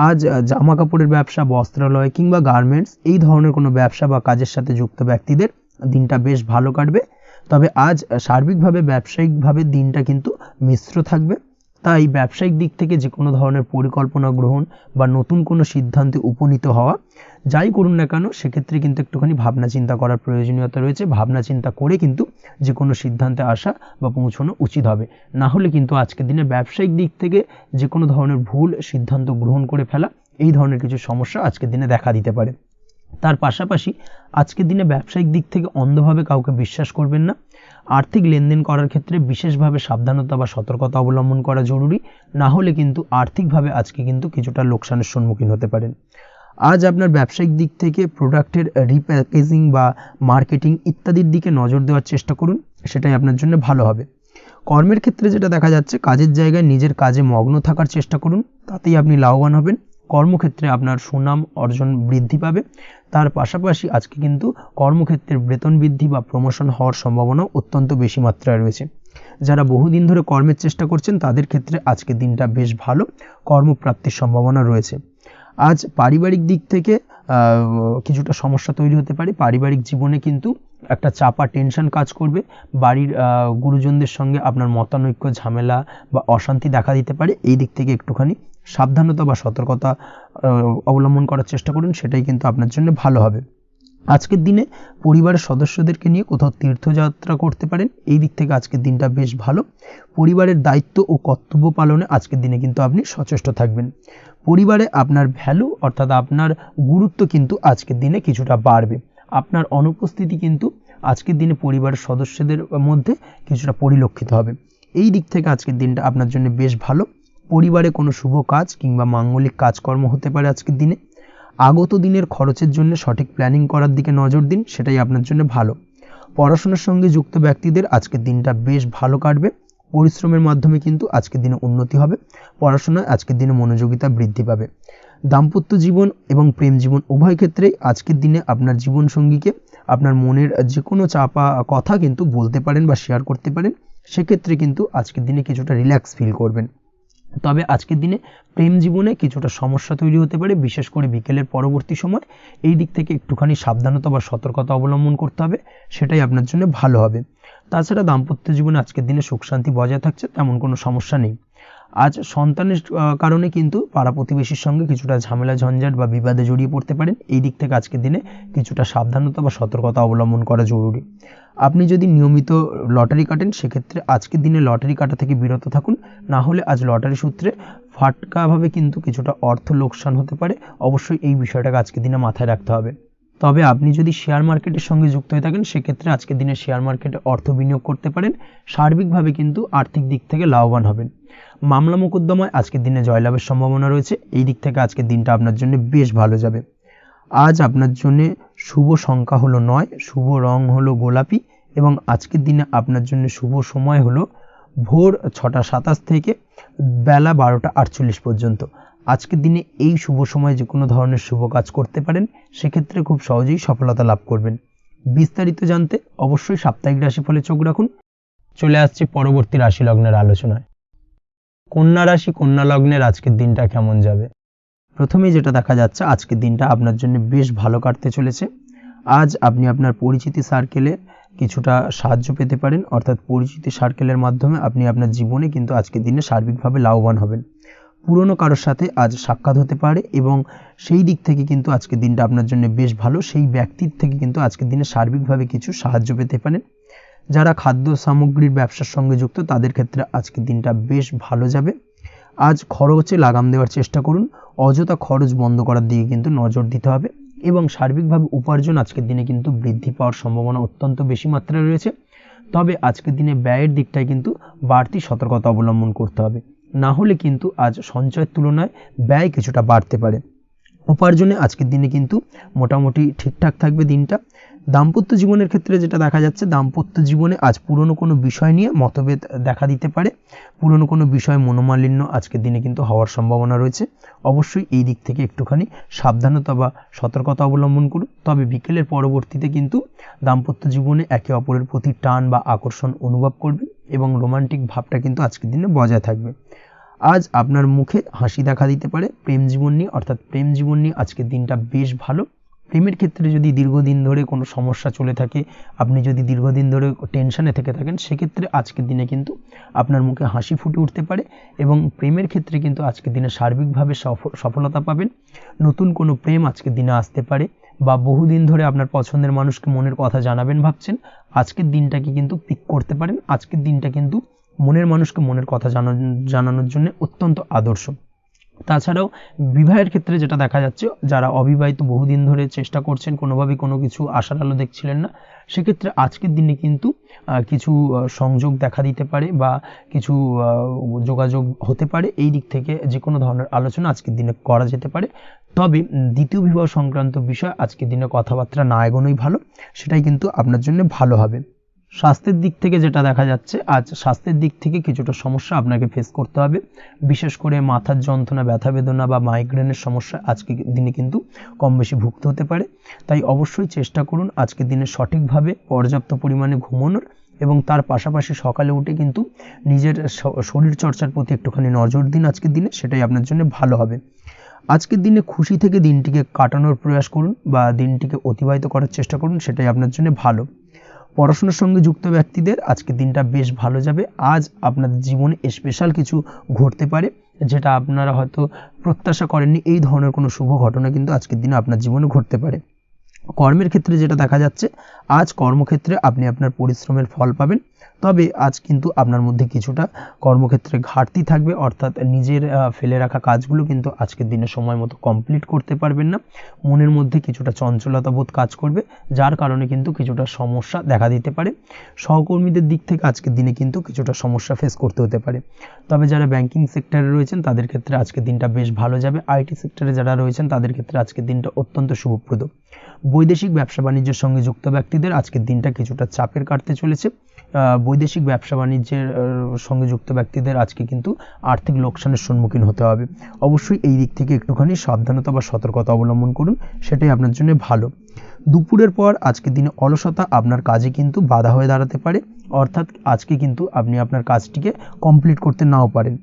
আজ জামা কাপড়ের ব্যবসা, বস্ত্রালয় কিংবা গার্মেন্টস এই ধরনের কোনো ব্যবসা বা কাজের সাথে যুক্ত ব্যক্তিদের দিনটা বেশ ভালো কাটবে। তবে আজ সার্বিকভাবে ব্যবসায়িকভাবে দিনটা কিন্তু মিশ্র থাকবে। তাই ব্যবসায়িক দিক থেকে যে কোনো ধরনের পরিকল্পনা গ্রহণ বা নতুন কোনো সিদ্ধান্তে উপনীত হওয়া, যাই করুন না কেন সেক্ষেত্রে কিন্তু একটুখানি ভাবনা চিন্তা করার প্রয়োজনীয়তা রয়েছে। ভাবনা চিন্তা করে কিন্তু যে কোনো সিদ্ধান্তে আসা বা পৌঁছানো উচিত হবে, না হলে কিন্তু আজকের দিনে ব্যবসায়িক দিক থেকে যে কোনো ধরনের ভুল সিদ্ধান্ত গ্রহণ করে ফেলা, এই ধরনের কিছু সমস্যা আজকের দিনে দেখা দিতে পারে। তার পাশাপাশি আজকের দিনে ব্যবসায়িক দিক থেকে অন্ধভাবে কাউকে বিশ্বাস করবেন না। আর্থিক লেনদেন করার ক্ষেত্রে বিশেষভাবে সাবধানতা বা সতর্কতা অবলম্বন করা জরুরি, না হলে কিন্তু আর্থিকভাবে আজকে কিন্তু কিছুটা লোকসানের সম্মুখীন হতে পারেন। আজ আপনার ব্যবসায়িক দিক থেকে প্রোডাক্টের রিপ্যাকেজিং বা মার্কেটিং ইত্যাদির দিকে নজর দেওয়ার চেষ্টা করুন, সেটাই আপনার জন্য ভালো হবে। কর্মের ক্ষেত্রে যেটা দেখা যাচ্ছে, কাজের জায়গায় নিজের কাজে মগ্ন থাকার চেষ্টা করুন, তাতেই আপনি লাভবান হবেন। কর্মক্ষেত্রে আপনার সুনাম অর্জন বৃদ্ধি পাবে। তার পাশাপাশি আজকে কিন্তু কর্মক্ষেত্রের বেতন বৃদ্ধি বা প্রমোশন হওয়ার সম্ভাবনা অত্যন্ত বেশি মাত্রায় রয়েছে। যারা বহুদিন ধরে কর্মের চেষ্টা করছেন তাদের ক্ষেত্রে আজকের দিনটা বেশ ভালো, কর্মপ্রাপ্তির সম্ভাবনা রয়েছে। আজ পারিবারিক দিক থেকে কিছুটা সমস্যা তৈরি হতে পারে। পারিবারিক জীবনে কিন্তু একটা চাপা টেনশন কাজ করবে। বাড়ির গুরুজনদের সঙ্গে আপনার মতানৈক্য, ঝামেলা বা অশান্তি দেখা দিতে পারে। এই দিক থেকে একটুখানি সাবধানতা বা সতর্কতা অবলম্বন করার চেষ্টা করুন, সেটাই কিন্তু আপনার জন্য ভালো হবে। আজকের দিনে পরিবারের সদস্যদেরকে নিয়ে কোথাও তীর্থযাত্রা করতে পারেন, এই দিক থেকে আজকের দিনটা বেশ ভালো। পরিবারের দায়িত্ব ও কর্তব্য পালনে আজকের দিনে কিন্তু আপনি সচেষ্ট থাকবেন। পরিবারে আপনার ভ্যালু অর্থাৎ আপনার গুরুত্ব কিন্তু আজকের দিনে কিছুটা বাড়বে। আপনার অনুপস্থিতি কিন্তু আজকের দিনে পরিবারের সদস্যদের মধ্যে কিছুটা পরিলক্ষিত হবে। এই দিক থেকে আজকের দিনটা আপনার জন্য বেশ ভালো। পরিবারে কোনো শুভ কাজ কিংবা মাঙ্গলিক কাজকর্ম হতে পারে আজকের দিনে। আগত দিনের খরচের জন্য সঠিক প্ল্যানিং করার দিকে নজর দিন, সেটাই আপনার জন্য ভালো। পড়াশোনার সঙ্গে যুক্ত ব্যক্তিদের আজকের দিনটা বেশ ভালো কাটবে। পরিশ্রমের মাধ্যমে কিন্তু আজকের দিনে উন্নতি হবে। পড়াশোনায় আজকের দিনে মনোযোগিতা বৃদ্ধি পাবে। দাম্পত্য জীবন এবং প্রেম জীবন উভয় ক্ষেত্রেই আজকের দিনে আপনার জীবনসঙ্গীকে আপনার মনের যে কোনো চাপা কথা কিন্তু বলতে পারেন বা শেয়ার করতে পারেন। সেক্ষেত্রে কিন্তু আজকের দিনে কিছুটা রিল্যাক্স ফিল করবেন। তবে আজকের দিনে প্রেম জীবনে কিছুটা সমস্যা তৈরি হতে পারে, বিশেষ করে বিকেলের পরবর্তী সময়। এই দিক থেকে একটুখানি সাবধানতা বা সতর্কতা অবলম্বন করতে হবে, সেটাই আপনার জন্য ভালো হবে। তাছাড়া দাম্পত্য জীবনে আজকের দিনে সুখ শান্তি বজায় থাকছে, তেমন কোনো সমস্যা নেই। আজ সন্তানের কারণে কিন্তু পাড়া প্রতিবেশীর সঙ্গে কিছুটা ঝামেলা ঝঞ্ঝাট বা বিবাদে জড়িয়ে পড়তে পারেন। এই দিক থেকে আজকের দিনে কিছুটা সাবধানতা বা সতর্কতা অবলম্বন করা জরুরি। আপনি যদি নিয়মিত লটারি কাটেন সেক্ষেত্রে আজকের দিনে লটারি কাটা থেকে বিরত থাকুন, না হলে আজ লটারি সূত্রে ফাটকাভাবে কিন্তু কিছুটা অর্থ লোকসান হতে পারে। অবশ্যই এই বিষয়টাকে আজকের দিনে মাথায় রাখতে হবে। তবে আপনি যদি শেয়ার মার্কেটের সঙ্গে যুক্ত হয়ে থাকেন সেক্ষেত্রে আজকের দিনে শেয়ার মার্কেটে অর্থ বিনিয়োগ করতে পারেন। সার্বিকভাবে কিন্তু আর্থিক দিক থেকে লাভবান হবেন। মামলা মোকদ্দমায় আজকের দিনে জয়লাভের সম্ভাবনা রয়েছে। এই দিক থেকে আজকের দিনটা আপনার জন্য বেশ ভালো যাবে। আজ আপনার জন্য শুভ সংখ্যা হলো 9, শুভ রং হলো গোলাপি এবং আজকের দিনে আপনার জন্য শুভ সময় হলো ভোর 6টা 27 থেকে বেলা 12টা 48 পর্যন্ত। আজকের দিনে এই শুভ সময় যে কোনো ধরনের শুভ কাজ করতে পারেন, সেক্ষেত্রে খুব সহজেই সফলতা লাভ করবেন। বিস্তারিত জানতে অবশ্যই সাপ্তাহিক রাশিফলে চোখ রাখুন। চলে আসছে পরবর্তী রাশি লগ্নের আলোচনায়। কন্যা রাশি, কন্যা লগ্নের আজকের দিনটা কেমন যাবে? প্রথমেই যেটা দেখা যাচ্ছে, আজকের দিনটা আপনার জন্য বেশ ভালো কাটতে চলেছে। আজ আপনি আপনার পরিচিতি সার্কেলে কিছুটা সাহায্য পেতে পারেন, অর্থাৎ পরিচিতি সার্কেলের মাধ্যমে আপনি আপনার জীবনে কিন্তু আজকের দিনে সার্বিকভাবে লাভবান হবেন। পুরনো কারোর সাথে আজ সাক্ষাৎ হতে পারে এবং সেই দিক থেকে কিন্তু আজকের দিনটা আপনার জন্য বেশ ভালো। সেই ব্যক্তির থেকে কিন্তু আজকের দিনে সার্বিকভাবে কিছু সাহায্য পেতে পারেন। যারা খাদ্য সামগ্রীর ব্যবসার সঙ্গে যুক্ত তাদের ক্ষেত্রে আজকের দিনটা বেশ ভালো যাবে। আজ খরচে লাগাম দেওয়ার চেষ্টা করুন, অযথা খরচ বন্ধ করার দিকে কিন্তু নজর দিতে হবে এবং সার্বিকভাবে উপার্জন আজকের দিনে কিন্তু বৃদ্ধি পাওয়ার সম্ভাবনা অত্যন্ত বেশি মাত্রায় রয়েছে। তবে আজকের দিনে ব্যয়ের দিকটায় কিন্তু বাড়তি সতর্কতা অবলম্বন করতে হবে, না হলে কিন্তু আজ সঞ্চয়ের তুলনায় ব্যয় কিছুটা বাড়তে পারে। উপার্জনে আজকের দিনে কিন্তু মোটামুটি ঠিকঠাক থাকবে দিনটা। দাম্পত্য জীবনের ক্ষেত্রে যেটা দেখা যাচ্ছে, দাম্পত্য জীবনে আজ পুরনো কোনো বিষয় নিয়ে মতভেদ দেখা দিতে পারে। পুরনো কোনো বিষয় মনোমালিন্য আজকের দিনে কিন্তু হওয়ার সম্ভাবনা রয়েছে। অবশ্যই এই দিক থেকে একটুখানি সাবধানতা বা সতর্কতা অবলম্বন করুন। তবে বিকেলের পরবর্তীতে কিন্তু দাম্পত্য জীবনে একে অপরের প্রতি টান বা আকর্ষণ অনুভব করবে এবং রোমান্টিক ভাবটা কিন্তু আজকের দিনে বজায় থাকবে। আজ আপনার মুখে হাসি দেখা দিতে পারে। প্রেম জীবন নিয়ে অর্থাৎ প্রেম জীবন নিয়ে আজকের দিনটা বেশ ভালো। প্রেমের ক্ষেত্রে যদি দীর্ঘদিন ধরে কোনো সমস্যা চলে থাকে, আপনি যদি দীর্ঘদিন ধরে টেনশনে থেকে থাকেন, সেক্ষেত্রে আজকের দিনে কিন্তু আপনার মুখে হাসি ফুটে উঠতে পারে এবং প্রেমের ক্ষেত্রে কিন্তু আজকের দিনে সার্বিকভাবে সফলতা পাবেন। নতুন কোনো প্রেম আজকের দিনে আসতে পারে, বা বহুদিন ধরে আপনার পছন্দের মানুষকে মনের কথা জানাবেন ভাবছেন, আজকের দিনটাকে কিন্তু পিক করতে পারেন। আজকের দিনটা কিন্তু মনের মানুষকে মনের কথা জানানোর জন্য অত্যন্ত আদর্শ। তাছাড়াও বিবাহের ক্ষেত্রে যেটা দেখা যাচ্ছে, যারা অবিবাহিত বহুদিন ধরে চেষ্টা করছেন, কোনোভাবেই কোনো কিছু আশার আলো দেখছিলেন না, সেক্ষেত্রে আজকের দিনে কিন্তু কিছু সংযোগ দেখা দিতে পারে বা কিছু যোগাযোগ হতে পারে। এই দিক থেকে যে কোনো ধরনের আলোচনা আজকের দিনে করা যেতে পারে। তবে দ্বিতীয় বিবাহ সংক্রান্ত বিষয় আজকের দিনে কথাবার্তা না এগোনোই ভালো, সেটাই কিন্তু আপনার জন্য ভালো হবে। স্বাস্থ্যের দিক থেকে যেটা দেখা যাচ্ছে, আজ স্বাস্থ্যের দিক থেকে কিছুটা সমস্যা আপনাকে ফেস করতে হবে। বিশেষ করে মাথার যন্ত্রণা, ব্যথা বেদনা বা মাইগ্রেনের সমস্যা আজকের দিনে কিন্তু কম বেশি ভুগতে হতে পারে। তাই অবশ্যই চেষ্টা করুন আজকের দিনে সঠিকভাবে পর্যাপ্ত পরিমাণে ঘুমানোর, এবং তার পাশাপাশি সকালে উঠে কিন্তু নিজের শরীর চর্চার প্রতি একটুখানি নজর দিন আজকের দিনে, সেটাই আপনার জন্য ভালো হবে। আজকের দিনে খুশি থেকে দিনটিকে কাটানোর প্রয়াস করুন বা দিনটিকে অতিবাহিত করার চেষ্টা করুন, সেটাই আপনার জন্য ভালো। পড়াশোনার সঙ্গে যুক্ত ব্যক্তিদের আজকের দিনটা বেশ ভালো যাবে। আজ আপনাদের জীবনে স্পেশাল কিছু ঘটতে পারে, যেটা আপনারা হয়তো প্রত্যাশা করেননি। এই ধরনের কোনো শুভ ঘটনা কিন্তু আজকের দিনে আপনার জীবনে ঘটতে পারে। কর্মের ক্ষেত্রে যেটা দেখা যাচ্ছে, আজ কর্মক্ষেত্রে আপনি আপনার পরিশ্রমের ফল পাবেন। তবে আজ কিন্তু আপনার মধ্যে কিছুটা কর্মক্ষেত্রে ঘাটতি থাকবে, অর্থাৎ নিজের ফেলে রাখা কাজগুলো কিন্তু আজকের দিনে সময় মতো কমপ্লিট করতে পারবেন না। মনের মধ্যে কিছুটা চঞ্চলতা বোধ কাজ করবে, যার কারণে কিন্তু কিছুটা সমস্যা দেখা দিতে পারে। সহকর্মীদের দিক থেকে আজকের দিনে কিন্তু কিছুটা সমস্যা ফেস করতে হতে পারে। তবে যারা ব্যাংকিং সেক্টরে রয়েছেন তাদের ক্ষেত্রে আজকের দিনটা বেশ ভালো যাবে। আইটি সেক্টরে যারা রয়েছেন তাদের ক্ষেত্রে আজকের দিনটা অত্যন্ত শুভপ্রদ। বৈদেশিক ব্যবসা বাণিজ্যের সঙ্গে যুক্ত ব্যক্তিদের আজকের দিনটা কিছুটা চাপের কাটতে চলেছে। বৈদেশিক ব্যবসা বাণিজ্যের সঙ্গে যুক্ত ব্যক্তিদের আজকে কিন্তু আর্থিক লোকসানের সম্মুখীন হতে হবে। অবশ্যই এই দিক থেকে একটুখানি সাবধানতা বা সতর্কতা অবলম্বন করুন, সেটাই আপনার জন্য ভালো। দুপুরের পর আজকের দিনে অলসতা আপনার কাজে কিন্তু বাধা হয়ে দাঁড়াতে পারে, অর্থাৎ আজকে কিন্তু আপনি আপনার কাজটিকে কমপ্লিট করতে নাও পারেন।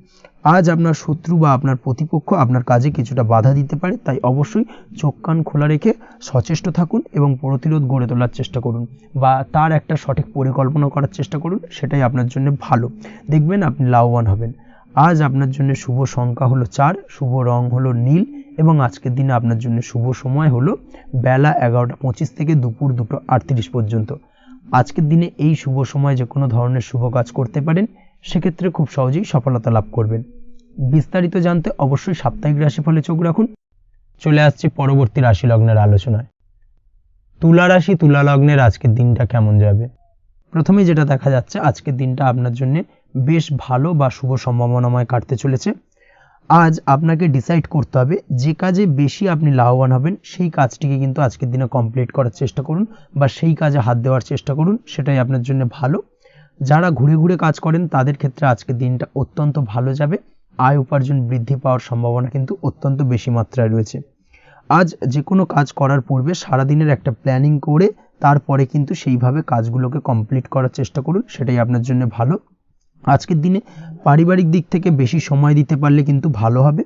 আজ আপনার শত্রু বা আপনার প্রতিপক্ষ আপনার কাজে কিছুটা বাধা দিতে পারে, তাই অবশ্যই চোখ কান খোলা রেখে সচেষ্ট থাকুন এবং প্রতিরোধ গড়ে তোলার চেষ্টা করুন বা তার একটা সঠিক পরিকল্পনা করার চেষ্টা করুন, সেটাই আপনার জন্য ভালো। দেখবেন আপনি লাভবান হবেন। আজ আপনার জন্য শুভ সংখ্যা হলো 4, শুভ রং হলো নীল, এবং আজকের দিনে আপনার জন্য শুভ সময় হলো বেলা 11:25 থেকে দুপুর 2:38 পর্যন্ত। আজকের দিনে এই শুভ সময় যে কোনো ধরনের শুভ কাজ করতে পারেন, সেক্ষেত্রে খুব সহজেই সফলতা লাভ করবেন। বিস্তারিত জানতে অবশ্যই সাপ্তাহিক রাশিফলে চোখ রাখুন। চলে আসছে পরবর্তী রাশি লগ্নের আলোচনায়। তুলা রাশি, তুলা লগ্নের আজকের দিনটা কেমন যাবে? প্রথমেই যেটা দেখা যাচ্ছে, আজকের দিনটা আপনার জন্য বেশ ভালো বা শুভ সম্ভাবনাময় কাটতে চলেছে। আজ আপনাকে ডিসাইড করতে হবে যে কাজে বেশি আপনি লাভবান হবেন, সেই কাজটিকে কিন্তু আজকের দিনে কমপ্লিট করার চেষ্টা করুন বা সেই কাজে হাত দেওয়ার চেষ্টা করুন, সেটাই আপনার জন্য ভালো। যারা ঘুরে ঘুরে কাজ করেন তাদের ক্ষেত্রে আজকের দিনটা অত্যন্ত ভালো যাবে। আয় উপার্জন বৃদ্ধি পাওয়ার সম্ভাবনা কিন্তু অত্যন্ত বেশি মাত্রায় রয়েছে। আজ যে কোনো কাজ করার পূর্বে সারাদিনের একটা প্ল্যানিং করে তারপরে কিন্তু সেইভাবে কাজগুলোকে কমপ্লিট করার চেষ্টা করুন, সেটাই আপনার জন্য ভালো। আজকের দিনে পারিবারিক দিক থেকে বেশি সময় দিতে পারলে কিন্তু ভালো হবে।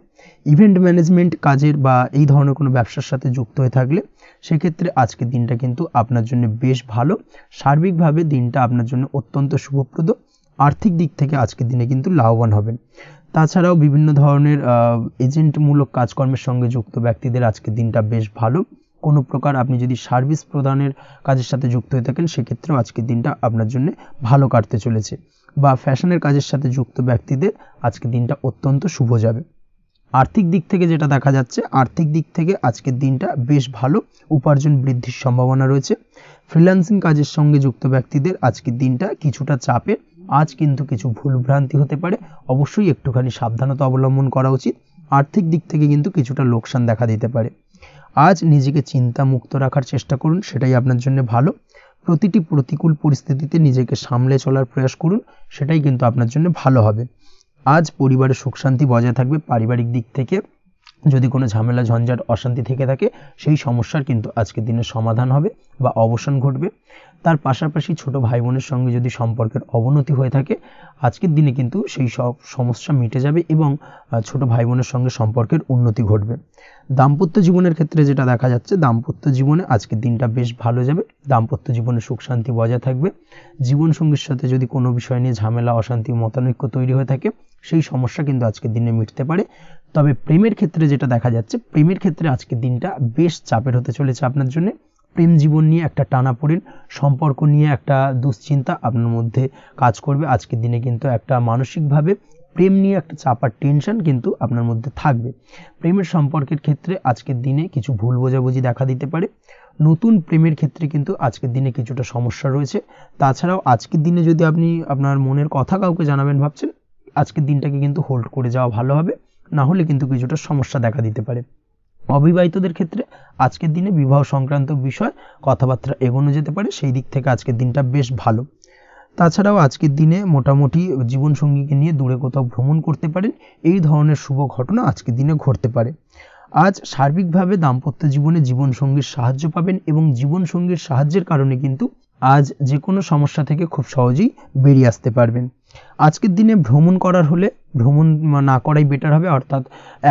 ইভেন্ট ম্যানেজমেন্ট কাজের বা এই ধরনের কোনো ব্যবসার সাথে যুক্ত হয়ে থাকলে সেক্ষেত্রে আজকের দিনটা কিন্তু আপনার জন্য বেশ ভালো। সার্বিকভাবে দিনটা আপনার জন্য অত্যন্ত শুভপ্রদ। আর্থিক দিক থেকে আজকের দিনে কিন্তু লাভবান হবেন। তাছাড়াও বিভিন্ন ধরনের এজেন্টমূলক কাজকর্মের সঙ্গে যুক্ত ব্যক্তিদের আজকের দিনটা বেশ ভালো। কোনো প্রকার আপনি যদি সার্ভিস প্রদানের কাজের সাথে যুক্ত হয়ে থাকেন, সেক্ষেত্রেও আজকের দিনটা আপনার জন্য ভালো কাটতে চলেছে। বা ফ্যাশনের কাজের সাথে যুক্ত ব্যক্তিদের আজকের দিনটা অত্যন্ত শুভ যাবে। আর্থিক দিক থেকে যেটা দেখা যাচ্ছে, আর্থিক দিক থেকে আজকের দিনটা বেশ ভালো, উপার্জন বৃদ্ধির সম্ভাবনা রয়েছে। ফ্রিল্যান্সিং কাজের সঙ্গে যুক্ত ব্যক্তিদের আজকের দিনটা কিছুটা চাপের। আজ কিন্তু কিছু ভুলভ্রান্তি হতে পারে, অবশ্যই একটুখানি সাবধানতা অবলম্বন করা উচিত। আর্থিক দিক থেকে কিন্তু কিছুটা লোকসান দেখা দিতে পারে। আজ নিজেকে চিন্তা মুক্ত রাখার চেষ্টা করুন, সেটাই আপনার জন্য ভালো। প্রতিটি প্রতিকূল পরিস্থিতিতে নিজেকে সামলে চলার প্রয়াস করুন, সেটাই কিন্তু আপনার জন্য ভালো হবে। আজ পরিবারের সুখ শান্তি বজায় থাকবে। পারিবারিক দিক থেকে যদি কোনো ঝামেলা ঝঞ্ঝাট অশান্তি থেকে থাকে সেই সমস্যার কিন্তু আজকের দিনে সমাধান হবে বা অবসান ঘটবে। তার পাশাপাশি ছোট ভাই বোনের সঙ্গে যদি সম্পর্কের অবনতি হয়ে থাকে আজকের দিনে কিন্তু সেই সব সমস্যা মিটে যাবে এবং ছোট ভাই বোনের সঙ্গে সম্পর্কের উন্নতি ঘটবে। দাম্পত্য জীবনের ক্ষেত্রে যেটা দেখা যাচ্ছে, দাম্পত্য জীবনে আজকের দিনটা বেশ ভালো যাবে। দাম্পত্য জীবনে সুখ শান্তি বজায় থাকবে। জীবনসঙ্গীর সাথে যদি কোনো বিষয় নিয়ে ঝামেলা অশান্তি মতানৈক্য তৈরি হয়ে থাকে সেই সমস্যা কিন্তু আজকের দিনে মিটতে পারে। তবে প্রেমের ক্ষেত্রে যেটা দেখা যাচ্ছে, প্রেমের ক্ষেত্রে আজকের দিনটা বেশ চাপের হতে চলেছে আপনার জন্য। প্রেম জীবন নিয়ে একটা টানাপোড়েন, সম্পর্ক নিয়ে একটা দুশ্চিন্তা আপনার মধ্যে কাজ করবে। আজকের দিনে কিন্তু একটা মানসিকভাবে প্রেম নিয়ে একটা চাপার টেনশন কিন্তু আপনার মধ্যে থাকবে। প্রেমের সম্পর্কের ক্ষেত্রে আজকের দিনে কিছু ভুল বোঝাবুঝি দেখা দিতে পারে। নতুন প্রেমের ক্ষেত্রে কিন্তু আজকের দিনে কিছুটা সমস্যা রয়েছে। তাছাড়াও আজকের দিনে যদি আপনি আপনার মনের কথা কাউকে জানাবেন ভাবছেন, আজকের দিনটাকে কিন্তু হোল্ড করে যাওয়া ভালো হবে, না হলে কিন্তু কিছুটা সমস্যা দেখা দিতে পারে। অবিবাহিতদের ক্ষেত্রে আজকের দিনে বিবাহ সংক্রান্ত বিষয় কথাবার্তা এগোনো যেতে পারে, সেই দিক থেকে আজকের দিনটা বেশ ভালো। তাছাড়াও আজকের দিনে মোটামুটি জীবনসঙ্গীকে নিয়ে দূরে কোথাও ভ্রমণ করতে পারেন, এই ধরনের শুভ ঘটনা আজকের দিনে ঘটতে পারে। আজ সার্বিকভাবে দাম্পত্য জীবনে জীবনসঙ্গীর সাহায্য পাবেন এবং জীবনসঙ্গীর সাহায্যের কারণে কিন্তু আজ যে কোনো সমস্যা থেকে খুব সহজেই বেরিয়ে আসতে পারবেন। আজকের দিনে ভ্রমণ করার হলে ভ্রমণ না করাই বেটার হবে, অর্থাৎ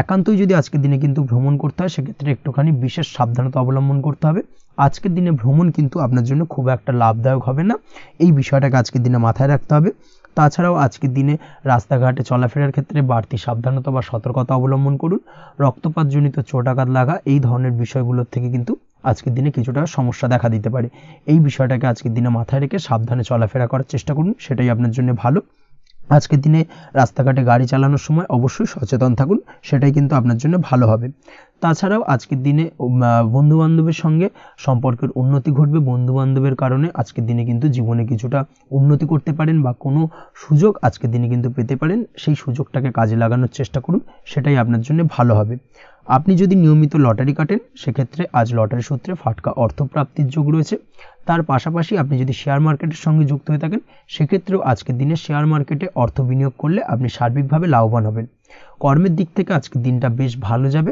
একান্তই যদি আজকের দিনে কিন্তু ভ্রমণ করতে হয় সেক্ষেত্রে একটুখানি বিশেষ সাবধানতা অবলম্বন করতে হবে। আজকের দিনে ভ্রমণ কিন্তু আপনার জন্য খুব একটা লাভদায়ক হবে না, এই বিষয়টাকে আজকের দিনে মাথায় রাখতে হবে। তাছাড়াও আজকের দিনে রাস্তাঘাটে চলাফেরার ক্ষেত্রে বাড়তি সাবধানতা বা সতর্কতা অবলম্বন করুন। রক্তপাতজনিত চোট আঘাত লাগা এই ধরনের বিষয়গুলোর থেকে কিন্তু আজকের দিনে কিছুটা সমস্যা দেখা দিতে পারে। এই বিষয়টাকে আজকের দিনে মাথায় রেখে সাবধানে চলাফেরা করার চেষ্টা করুন, সেটাই আপনার জন্য ভালো। আজকের দিনে রাস্তাঘাটে গাড়ি চালানোর সময় অবশ্যই সচেতন থাকুন, সেটাই কিন্তু আপনার জন্য ভালো হবে। তাছাড়াও আজকের দিনে বন্ধুবান্ধবের সঙ্গে সম্পর্কের উন্নতি ঘটবে। বন্ধুবান্ধবের কারণে আজকের দিনে কিন্তু জীবনে কিছুটা উন্নতি করতে পারেন বা কোনো সুযোগ আজকের দিনে কিন্তু পেতে পারেন, সেই সুযোগটাকে কাজে লাগানোর চেষ্টা করুন, সেটাই আপনার জন্য ভালো হবে। আপনি যদি নিয়মিত লটারি কাটেন সেক্ষেত্রে আজ লটারি সূত্রে ফাটকা অর্থপ্রাপ্তির যোগ রয়েছে। তার পাশাপাশি আপনি যদি শেয়ার মার্কেটের সঙ্গে যুক্ত হয়ে থাকেন সেক্ষেত্রেও আজকের দিনে শেয়ার মার্কেটে অর্থ বিনিয়োগ করলে আপনি সার্বিকভাবে লাভবান হবেন। কর্মের দিক থেকে আজকের দিনটা বেশ ভালো যাবে।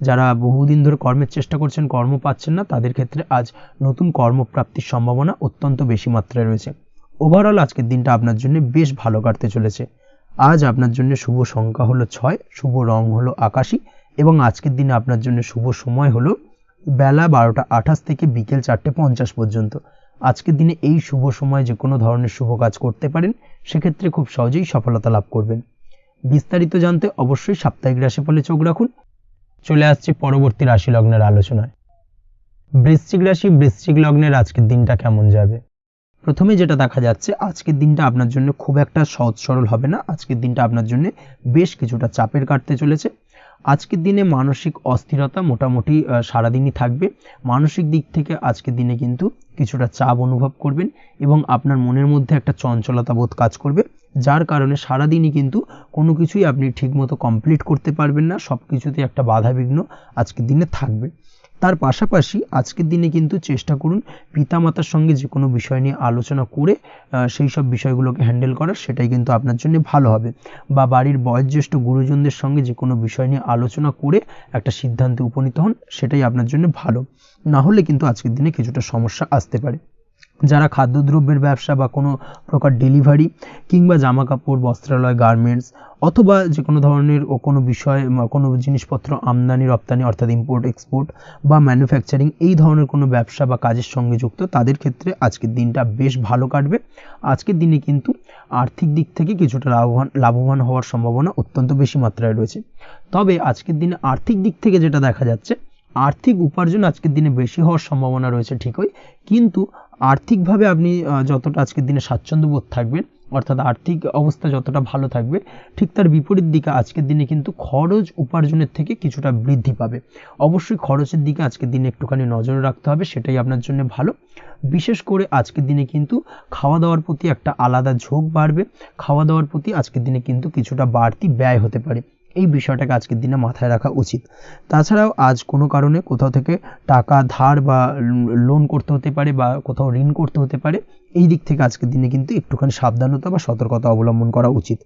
যারা বহুদিন ধরে কর্মের চেষ্টা করছেন কর্ম পাচ্ছেন না তাদের ক্ষেত্রে আজ নতুন কর্মপ্রাপ্তির সম্ভাবনা অত্যন্ত বেশি মাত্রায় রয়েছে। ওভারঅল আজকের দিনটা আপনার জন্য বেশ ভালো কাটতে চলেছে। আজ আপনার জন্য শুভ সংখ্যা হলো 6, শুভ রং হলো আকাশী এবং আজকের দিনে আপনার জন্য শুভ সময় হলো বেলা 12টা 28 থেকে বিকেল 4টে 50 পর্যন্ত। আজকের দিনে এই শুভ সময় যে কোনো ধরনের শুভ কাজ করতে পারেন, সেক্ষেত্রে খুব সহজেই সফলতা লাভ করবেন। বিস্তারিত জানতে অবশ্যই সাপ্তাহিক রাশিফলে চোখ রাখুন। চলে আসছে পরবর্তী রাশি লগ্নের আলোচনায়। বৃশ্চিক রাশি, বৃশ্চিক লগ্নের আজকের দিনটা কেমন যাবে? প্রথমে যেটা দেখা যাচ্ছে আজকের দিনটা আপনার জন্য খুব একটা সহজ সরল হবে না। আজকের দিনটা আপনার জন্য বেশ কিছুটা চাপের কাটতে চলেছে। আজকের দিনে মানসিক অস্থিরতা মোটামুটি সারাদিনই থাকবে। মানসিক দিক থেকে আজকের দিনে কিন্তু কিছুটা চাপ অনুভব করবেন এবং আপনার মনের মধ্যে একটা চঞ্চলতা বোধ কাজ করবে, যার কারণে সারাদিনই কিন্তু কোনো কিছুই আপনি ঠিকমতো কমপ্লিট করতে পারবেন না, সব কিছুতে একটা বাধা বিঘ্ন আজকের দিনে থাকবে। তার পাশাপাশি আজকের দিনে কিন্তু চেষ্টা করুন পিতামাতার সঙ্গে যে কোনো বিষয় নিয়ে আলোচনা করে সেই সব বিষয়গুলোকে হ্যান্ডেল করার, সেটাই কিন্তু আপনার জন্য ভালো হবে। বা বাড়ির বয়োজ্যেষ্ঠ গুরুজনদের সঙ্গে যে কোনো বিষয় নিয়ে আলোচনা করে একটা সিদ্ধান্তে উপনীত হন, সেটাই আপনার জন্য ভালো। না হলে কিন্তু আজকের দিনে কিছুটা সমস্যা আসতে পারে। যারা খাদ্যদ্রব্যের ব্যবসা বা কোনো প্রকার ডেলিভারি কিংবা জামা কাপড় বস্ত্রালয় গার্মেন্টস অথবা যে কোনো ধরনের কোনো বিষয় কোনো জিনিসপত্র আমদানি রপ্তানি অর্থাৎ ইম্পোর্ট এক্সপোর্ট বা ম্যানুফ্যাকচারিং এই ধরনের কোনো ব্যবসা বা কাজের সঙ্গে যুক্ত তাদের ক্ষেত্রে আজকের দিনটা বেশ ভালো কাটবে। আজকের দিনে কিন্তু আর্থিক দিক থেকে কিছুটা লাভবান হওয়ার সম্ভাবনা অত্যন্ত বেশি মাত্রায় রয়েছে। তবে আজকের দিনে আর্থিক দিক থেকে যেটা দেখা যাচ্ছে আর্থিক উপার্জন আজকের দিনে বেশি হওয়ার সম্ভাবনা রয়েছে ঠিকই, কিন্তু আর্থিকভাবে আপনি যতটা আজকের দিনে স্বাচ্ছন্দ্য বোধ থাকবেন অর্থাৎ আর্থিক অবস্থা যতটা ভালো থাকবে ঠিক তার বিপরীত দিকে আজকের দিনে কিন্তু খরচ উপার্জনের থেকে কিছুটা বৃদ্ধি পাবে। অবশ্যই খরচের দিকে আজকের দিনে একটুখানি নজর রাখতে হবে, সেটাই আপনার জন্য ভালো। বিশেষ করে আজকের দিনে কিন্তু খাওয়া দাওয়ার প্রতি একটা আলাদা ঝোঁক বাড়বে। খাওয়া দাওয়ার প্রতি আজকের দিনে কিন্তু কিছুটা বাড়তি ব্যয় হতে পারে, এই বিষয়টাকে আজকের দিনে মাথায় রাখা উচিত। তাছাড়াও আজ কোনো কারণে কোথাও থেকে টাকা ধার বা লোন করতে হতে পারে বা কোথাও ঋণ করতে হতে পারে, এই দিক থেকে আজকের দিনে কিন্তু একটুখানি সাবধানতা বা সতর্কতা অবলম্বন করা উচিত।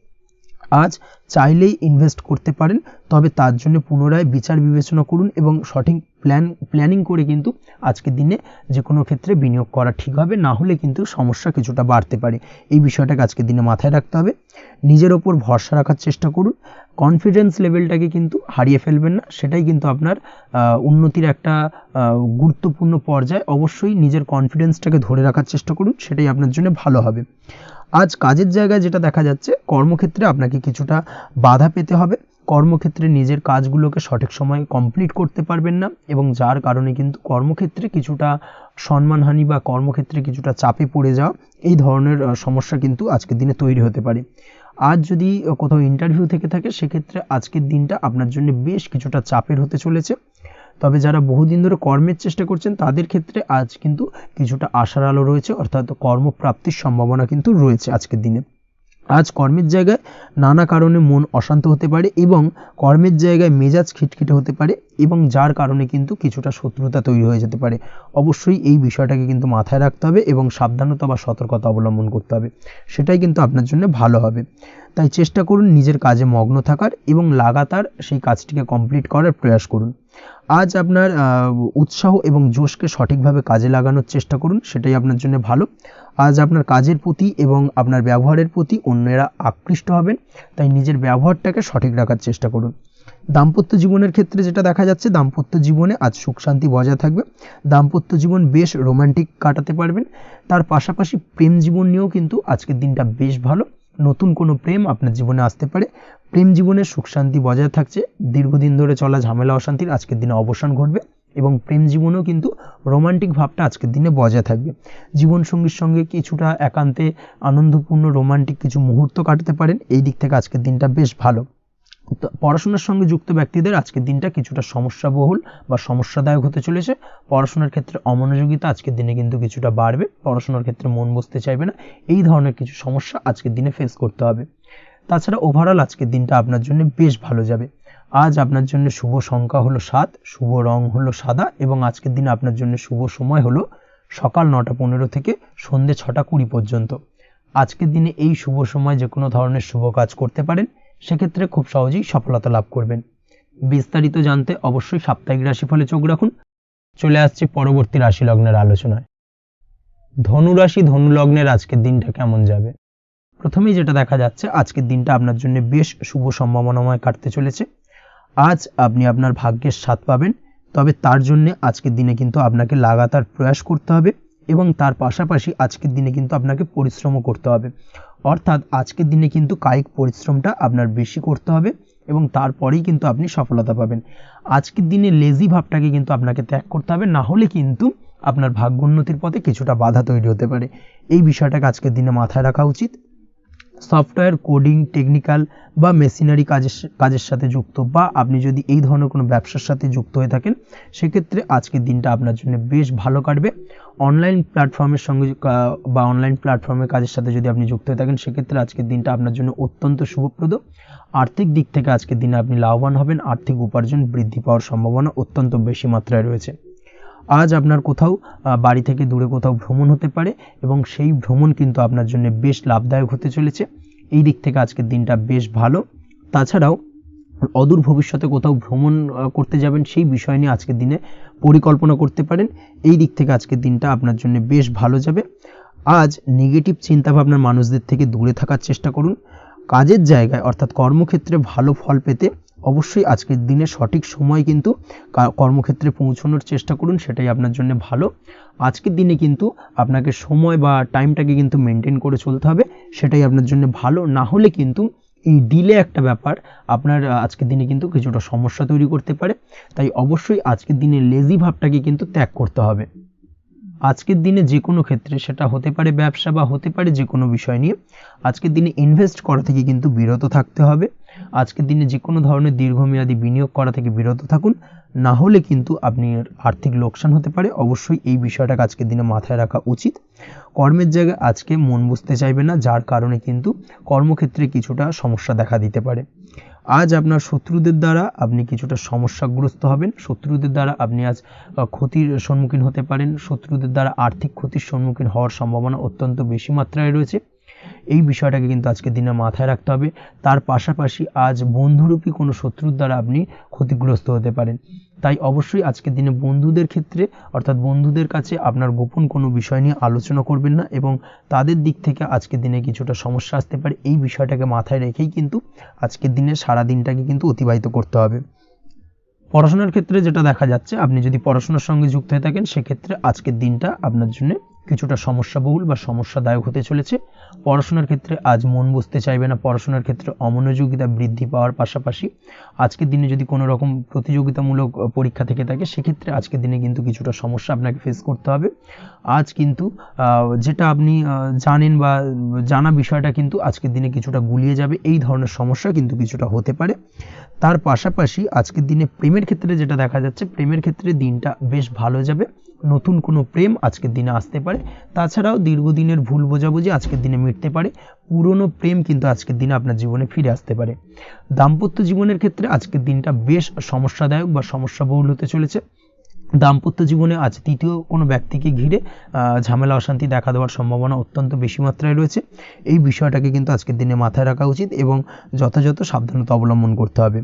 আজ চাইলেই ইনভেস্ট করতে পারেন, তবে তার জন্য পুনরায় বিচার বিবেচনা করুন এবং সঠিক প্ল্যানিং করে কিন্তু আজকের দিনে যে কোনো ক্ষেত্রে বিনিয়োগ করা ঠিক হবে, না হলে কিন্তু সমস্যা কিছুটা বাড়তে পারে। এই বিষয়টাকে আজকের দিনে মাথায় রাখতে হবে। নিজের ওপর ভরসা রাখার চেষ্টা করুন, কনফিডেন্স লেভেলটাকে কিন্তু হারিয়ে ফেলবেন না, সেটাই কিন্তু আপনার উন্নতির একটা গুরুত্বপূর্ণ পর্যায়। অবশ্যই নিজের কনফিডেন্সটাকে ধরে রাখার চেষ্টা করুন, সেটাই আপনার জন্য ভালো হবে। আজ কাজের জায়গায় যেটা দেখা যাচ্ছে, কর্মক্ষেত্রে আপনাকে কিছুটা বাধা পেতে হবে, কর্মক্ষেত্রে নিজের কাজগুলোকে সঠিক সময়ে কমপ্লিট করতে পারবেন না এবং যার কারণে কিন্তু কর্মক্ষেত্রে কিছুটা সম্মানহানি বা কর্মক্ষেত্রে কিছুটা চাপে পড়ে যাওয়া, এই ধরনের সমস্যা কিন্তু আজকের দিনে তৈরি হতে পারে। আজ যদি কোথাও ইন্টারভিউ থেকে থাকে, সেক্ষেত্রে আজকের দিনটা আপনার জন্য বেশ কিছুটা চাপের হতে চলেছে। তবে যারা বহুদিন ধরে কর্মের চেষ্টা করছেন তাদের ক্ষেত্রে আজ কিন্তু কিছুটা আশার আলো রয়েছে, অর্থাৎ কর্মপ্রাপ্তির সম্ভাবনা কিন্তু রয়েছে আজকের দিনে। আজ কর্মের জায়গায় নানা কারণে মন অশান্ত হতে পারে এবং কর্মের জায়গায় মেজাজ খিটখিটে হতে পারে এবং যার কারণে কিন্তু কিছুটা শত্রুতা তৈরি হয়ে যেতে পারে। অবশ্যই এই বিষয়টাকে কিন্তু মাথায় রাখতে হবে এবং সাবধানতা বা সতর্কতা অবলম্বন করতে হবে, সেটাই কিন্তু আপনার জন্য ভালো হবে। তাই চেষ্টা করুন নিজের কাজে মগ্ন থাকার এবং লাগাতার সেই কাজটিকে কমপ্লিট করার প্রয়াস করুন। আজ আপনার উৎসাহ এবং জোশকে সঠিকভাবে কাজে লাগানোর চেষ্টা করুন, সেটাই আপনার জন্য ভালো। আজ আপনার কাজের প্রতি এবং আপনার ব্যবহারের প্রতি অন্যেরা আকৃষ্ট হবেন, তাই নিজের ব্যবহারটাকে সঠিক রাখার চেষ্টা করুন। দাম্পত্য জীবনের ক্ষেত্রে যেটা দেখা যাচ্ছে, দাম্পত্য জীবনে আজ সুখ শান্তি বজায় থাকবে, দাম্পত্য জীবন বেশ রোমান্টিক কাটাতে পারবেন। তার পাশাপাশি প্রেম জীবন নিয়েও কিন্তু আজকের দিনটা বেশ ভালো, নতুন কোনো প্রেম আপনার জীবনে আসতে পারে। প্রেম জীবনে সুখ শান্তি বজায় থাকছে, দীর্ঘদিন ধরে চলা ঝামেলা অশান্তির আজকের দিনে অবসান ঘটবে এবং প্রেম জীবনেও কিন্তু রোমান্টিক ভাবটা আজকের দিনে বজায় থাকবে। জীবনসঙ্গীর সঙ্গে কিছুটা একান্তে আনন্দপূর্ণ রোমান্টিক কিছু মুহূর্ত কাটাতে পারেন, এই দিক থেকে আজকের দিনটা বেশ ভালো। পড়াশোনার সঙ্গে যুক্ত ব্যক্তিদের আজকের দিনটা কিছুটা সমস্যাবহুল বা সমস্যাদায়ক হতে চলেছে। পড়াশোনার ক্ষেত্রে অমনোযোগিতা আজকের দিনে কিন্তু কিছুটা বাড়বে, পড়াশোনার ক্ষেত্রে মন বসতে চাইবে না, এই ধরনের কিছু সমস্যা আজকের দিনে ফেস করতে হবে। তাছাড়া ওভারঅল আজকের দিনটা আপনার জন্য বেশ ভালো যাবে। আজ আপনার জন্য শুভ সংখ্যা হলো 7, শুভ রং হলো সাদা এবং আজকের দিনে আপনার জন্য শুভ সময় হলো সকাল 9:15 থেকে সন্ধ্যে 6:20 পর্যন্ত। আজকের দিনে এই শুভ সময় যে কোনো ধরনের শুভ কাজ করতে পারেন, সেক্ষেত্রে খুব সহজেই সফলতা লাভ করবেন। বিস্তারিত জানতে অবশ্যই সাপ্তাহিক রাশিফলে চোখ রাখুন। চলে আসছে পরবর্তী রাশি লগ্নের আলোচনায়। ধনু রাশি ধনু লগ্নের আজকের দিনটা কেমন যাবে? প্রথমেই যেটা দেখা যাচ্ছে, আজকের দিনটা আপনার জন্য বেশ শুভ সম্ভাবনাময় কাটতে চলেছে। আজ আপনি আপনার ভাগ্যের স্বাদ পাবেন, তবে তার জন্য আজকের দিনে কিন্তু আপনাকে লাগাতার প্রয়াস করতে হবে এবং তার পাশাপাশি আজকের দিনে কিন্তু আপনাকে পরিশ্রমও করতে হবে। অর্থাৎ আজকের দিনে কিন্তু কায়িক পরিশ্রমটা আপনার বেশি করতে হবে এবং তারপরেই কিন্তু আপনি সফলতা পাবেন। আজকের দিনে লেজি ভাবটাকে কিন্তু আপনাকে ত্যাগ করতে হবে, না হলে কিন্তু আপনার ভাগ্যোন্নতির পথে কিছুটা বাধা তৈরি হতে পারে। এই বিষয়টাকে আজকের দিনে মাথায় রাখা উচিত। সফটওয়্যার কোডিং, টেকনিক্যাল বা মেশিনারি কাজের সাথে যুক্ত বা আপনি যদি এই ধরনের কোনো ব্যবসার সাথে যুক্ত হয়ে থাকেন, সেক্ষেত্রে আজকের দিনটা আপনার জন্য বেশ ভালো কাটবে। অনলাইন প্ল্যাটফর্মের সঙ্গে বা অনলাইন প্ল্যাটফর্মের কাজের সাথে যদি আপনি যুক্ত হয়ে থাকেন, সেক্ষেত্রে আজকের দিনটা আপনার জন্য অত্যন্ত শুভপ্রদ। আর্থিক দিক থেকে আজকের দিনে আপনি লাভবান হবেন, আর্থিক উপার্জন বৃদ্ধি পাওয়ার সম্ভাবনা অত্যন্ত বেশি মাত্রায় রয়েছে। আজ আপনার কোথাও বাড়ি থেকে দূরে কোথাও ভ্রমণ হতে পারে এবং সেই ভ্রমণ কিন্তু আপনার জন্য বেশ লাভদায়ক হতে চলেছে। এই দিক থেকে আজকের দিনটা বেশ ভালো। তাছাড়াও অদূর ভবিষ্যতে কোথাও ভ্রমণ করতে যাবেন, সেই বিষয় নিয়ে আজকের দিনে পরিকল্পনা করতে পারেন। এই দিক থেকে আজকের দিনটা আপনার জন্য বেশ ভালো যাবে। আজ নেগেটিভ চিন্তাভাবনার মানুষদের থেকে দূরে থাকার চেষ্টা করুন। কাজের জায়গায় অর্থাৎ কর্মক্ষেত্রে ভালো ফল পেতে অবশ্যই আজকের দিনে সঠিক সময় কিন্তু কর্মক্ষেত্রে পৌঁছানোর চেষ্টা করুন, সেটাই আপনার জন্য ভালো। আজকের দিনে কিন্তু আপনাকে সময় বা টাইমটাকে কিন্তু মেনটেন করে চলতে হবে, সেটাই আপনার জন্য ভালো। না হলে কিন্তু এই ডিলে একটা ব্যাপার আপনার আজকের দিনে কিন্তু কিছুটা সমস্যা তৈরি করতে পারে। তাই অবশ্যই আজকের দিনে লেজি ভাবটাকে কিন্তু ত্যাগ করতে হবে। আজকের দিনে যে কোনো ক্ষেত্রে, সেটা হতে পারে ব্যবসা বা হতে পারে যে কোনো বিষয় নিয়ে, আজকের দিনে ইনভেস্ট করা থেকে কিন্তু বিরত থাকতে হবে। আজকের দিনে যে কোনো ধরনের দীর্ঘমেয়াদী বিনিয়োগ করা থেকে বিরত থাকুন, না হলে কিন্তু আপনি আর্থিক লোকসান হতে পারে। অবশ্যই এই বিষয়টাকে আজকের দিনে মাথায় রাখা উচিত। কর্মের জায়গায় আজকে মন বসতে চাইবে না, যার কারণে কিন্তু কর্মক্ষেত্রে কিছুটা সমস্যা দেখা দিতে পারে। আজ আপনার শত্রুদের দ্বারা আপনি কিছুটা সমস্যাগ্রস্ত হবেন, শত্রুদের দ্বারা আপনি আজ ক্ষতির সম্মুখীন হতে পারেন, শত্রুদের দ্বারা আর্থিক ক্ষতির সম্মুখীন হওয়ার সম্ভাবনা অত্যন্ত বেশি মাত্রায় রয়েছে। এই বিষয়টাকে কিন্তু আজকের দিনে মাথায় রাখতে হবে। তার পাশাপাশি আজ বন্ধুরূপী কোনো শত্রুর দ্বারা আপনি ক্ষতিগ্রস্ত হতে পারেন। তাই অবশ্যই আজকের দিনে বন্ধুদের ক্ষেত্রে অর্থাৎ বন্ধুদের কাছে আপনার গোপন কোনো বিষয় নিয়ে আলোচনা করবেন না, এবং তাদের দিক থেকে আজকের দিনে কিছুটা সমস্যা আসতে পারে। এই বিষয়টাকে মাথায় রেখেই কিন্তু আজকের দিনে সারা দিনটাকে কিন্তু অতিবাহিত করতে হবে। পড়াশোনার ক্ষেত্রে যেটা দেখা যাচ্ছে, আপনি যদি পড়াশোনার সঙ্গে যুক্ত হয়ে থাকেন সেক্ষেত্রে আজকের দিনটা আপনার জন্য কিছুটা সমস্যাবহুল বা সমস্যাদায়ক হতে চলেছে। পড়াশোনার ক্ষেত্রে আজ মন বসতে চাইবে না, পড়াশোনার ক্ষেত্রে অমনোযোগিতা বৃদ্ধি পাওয়ার পাশাপাশি আজকের দিনে যদি কোনো রকম প্রতিযোগিতামূলক পরীক্ষা থেকে থাকে সেক্ষেত্রে আজকের দিনে কিন্তু কিছুটা সমস্যা আপনাকে ফেস করতে হবে। আজ কিন্তু যেটা আপনি জানেন বা জানা বিষয়টা কিন্তু আজকের দিনে কিছুটা গুলিয়ে যাবে, এই ধরনের সমস্যা কিন্তু কিছুটা হতে পারে। তার পাশাপাশি আজকের দিনে প্রেমের ক্ষেত্রে যেটা দেখা যাচ্ছে, প্রেমের ক্ষেত্রে দিনটা বেশ ভালো যাবে, নতুন কোনো প্রেম আজকের দিনে আসতে পারে। তাছাড়াও দীর্ঘদিনের ভুল বোঝাবুঝি আজকের দিনে মিটতে পারে, পুরনো প্রেম কিন্তু আজকের দিনে আপনার জীবনে ফিরে আসতে পারে। দাম্পত্য জীবনের ক্ষেত্রে আজকের দিনটা বেশ সমস্যাদায়ক বা সমস্যাবহুল হতে চলেছে। দাম্পত্য জীবনে আজ তৃতীয় কোনো ব্যক্তিকে ঘিরে ঝামেলা অশান্তি দেখা দেওয়ার সম্ভাবনা অত্যন্ত বেশি মাত্রায় রয়েছে। এই বিষয়টাকে কিন্তু আজকের দিনে মাথায় রাখা উচিত এবং যথাযথ সাবধানতা অবলম্বন করতে হবে।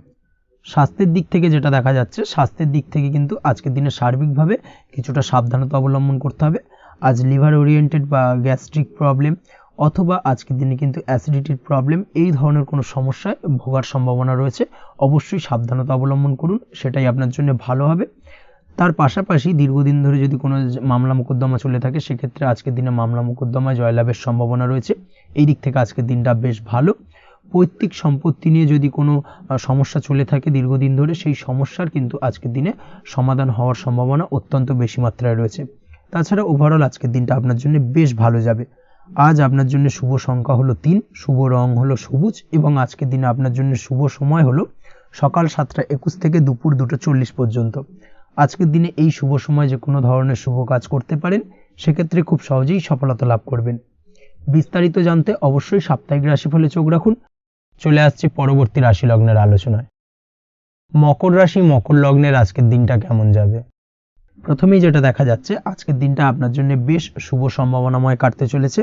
স্বাস্থ্যের দিক থেকে যেটা দেখা যাচ্ছে, স্বাস্থ্যের দিক থেকে কিন্তু আজকের দিনে সার্বিকভাবে কিছুটা সাবধানতা অবলম্বন করতে হবে। আজ লিভার ওরিয়েন্টেড বা গ্যাস্ট্রিক প্রবলেম অথবা আজকের দিনে কিন্তু অ্যাসিডিটির প্রবলেম, এই ধরনের কোনো সমস্যায় ভোগার সম্ভাবনা রয়েছে। অবশ্যই সাবধানতা অবলম্বন করুন, সেটাই আপনার জন্য ভালো হবে। তার পাশাপাশি দীর্ঘদিন ধরে যদি কোনো মামলা মোকদ্দমা চলে থাকে সেক্ষেত্রে আজকের দিনে মামলা মোকদ্দমায় জয়লাভের সম্ভাবনা রয়েছে। এই দিক থেকে আজকের দিনটা বেশ ভালো। পৈতৃক সম্পত্তি নিয়ে যদি কোনো সমস্যা চলে থাকে দীর্ঘদিন ধরে, সেই সমস্যার কিন্তু আজকের দিনে সমাধান হওয়ার সম্ভাবনা অত্যন্ত বেশি মাত্রায় রয়েছে। তাছাড়া ওভারঅল আজকের দিনটা আপনার জন্য বেশ ভালো যাবে। আজ আপনার জন্য শুভ সংখ্যা হলো 3, শুভ রং হলো সবুজ, এবং আজকের দিনে আপনার জন্য শুভ সময় হলো সকাল 7:21 থেকে দুপুর 2:40 পর্যন্ত। আজকের দিনে এই শুভ সময় যে কোনো ধরনের শুভ কাজ করতে পারেন, সেক্ষেত্রে খুব সহজেই সফলতা লাভ করবেন। বিস্তারিত জানতে অবশ্যই সাপ্তাহিক রাশিফলে চোখ রাখুন। চলে আসছি পরবর্তী রাশি লগ্নের আলোচনায়। মকর রাশি মকর লগ্নের আজকের দিনটা কেমন যাবে? প্রথমেই যেটা দেখা যাচ্ছে, আজকের দিনটা আপনার জন্য বেশ শুভ সম্ভাবনাময় কাটতে চলেছে।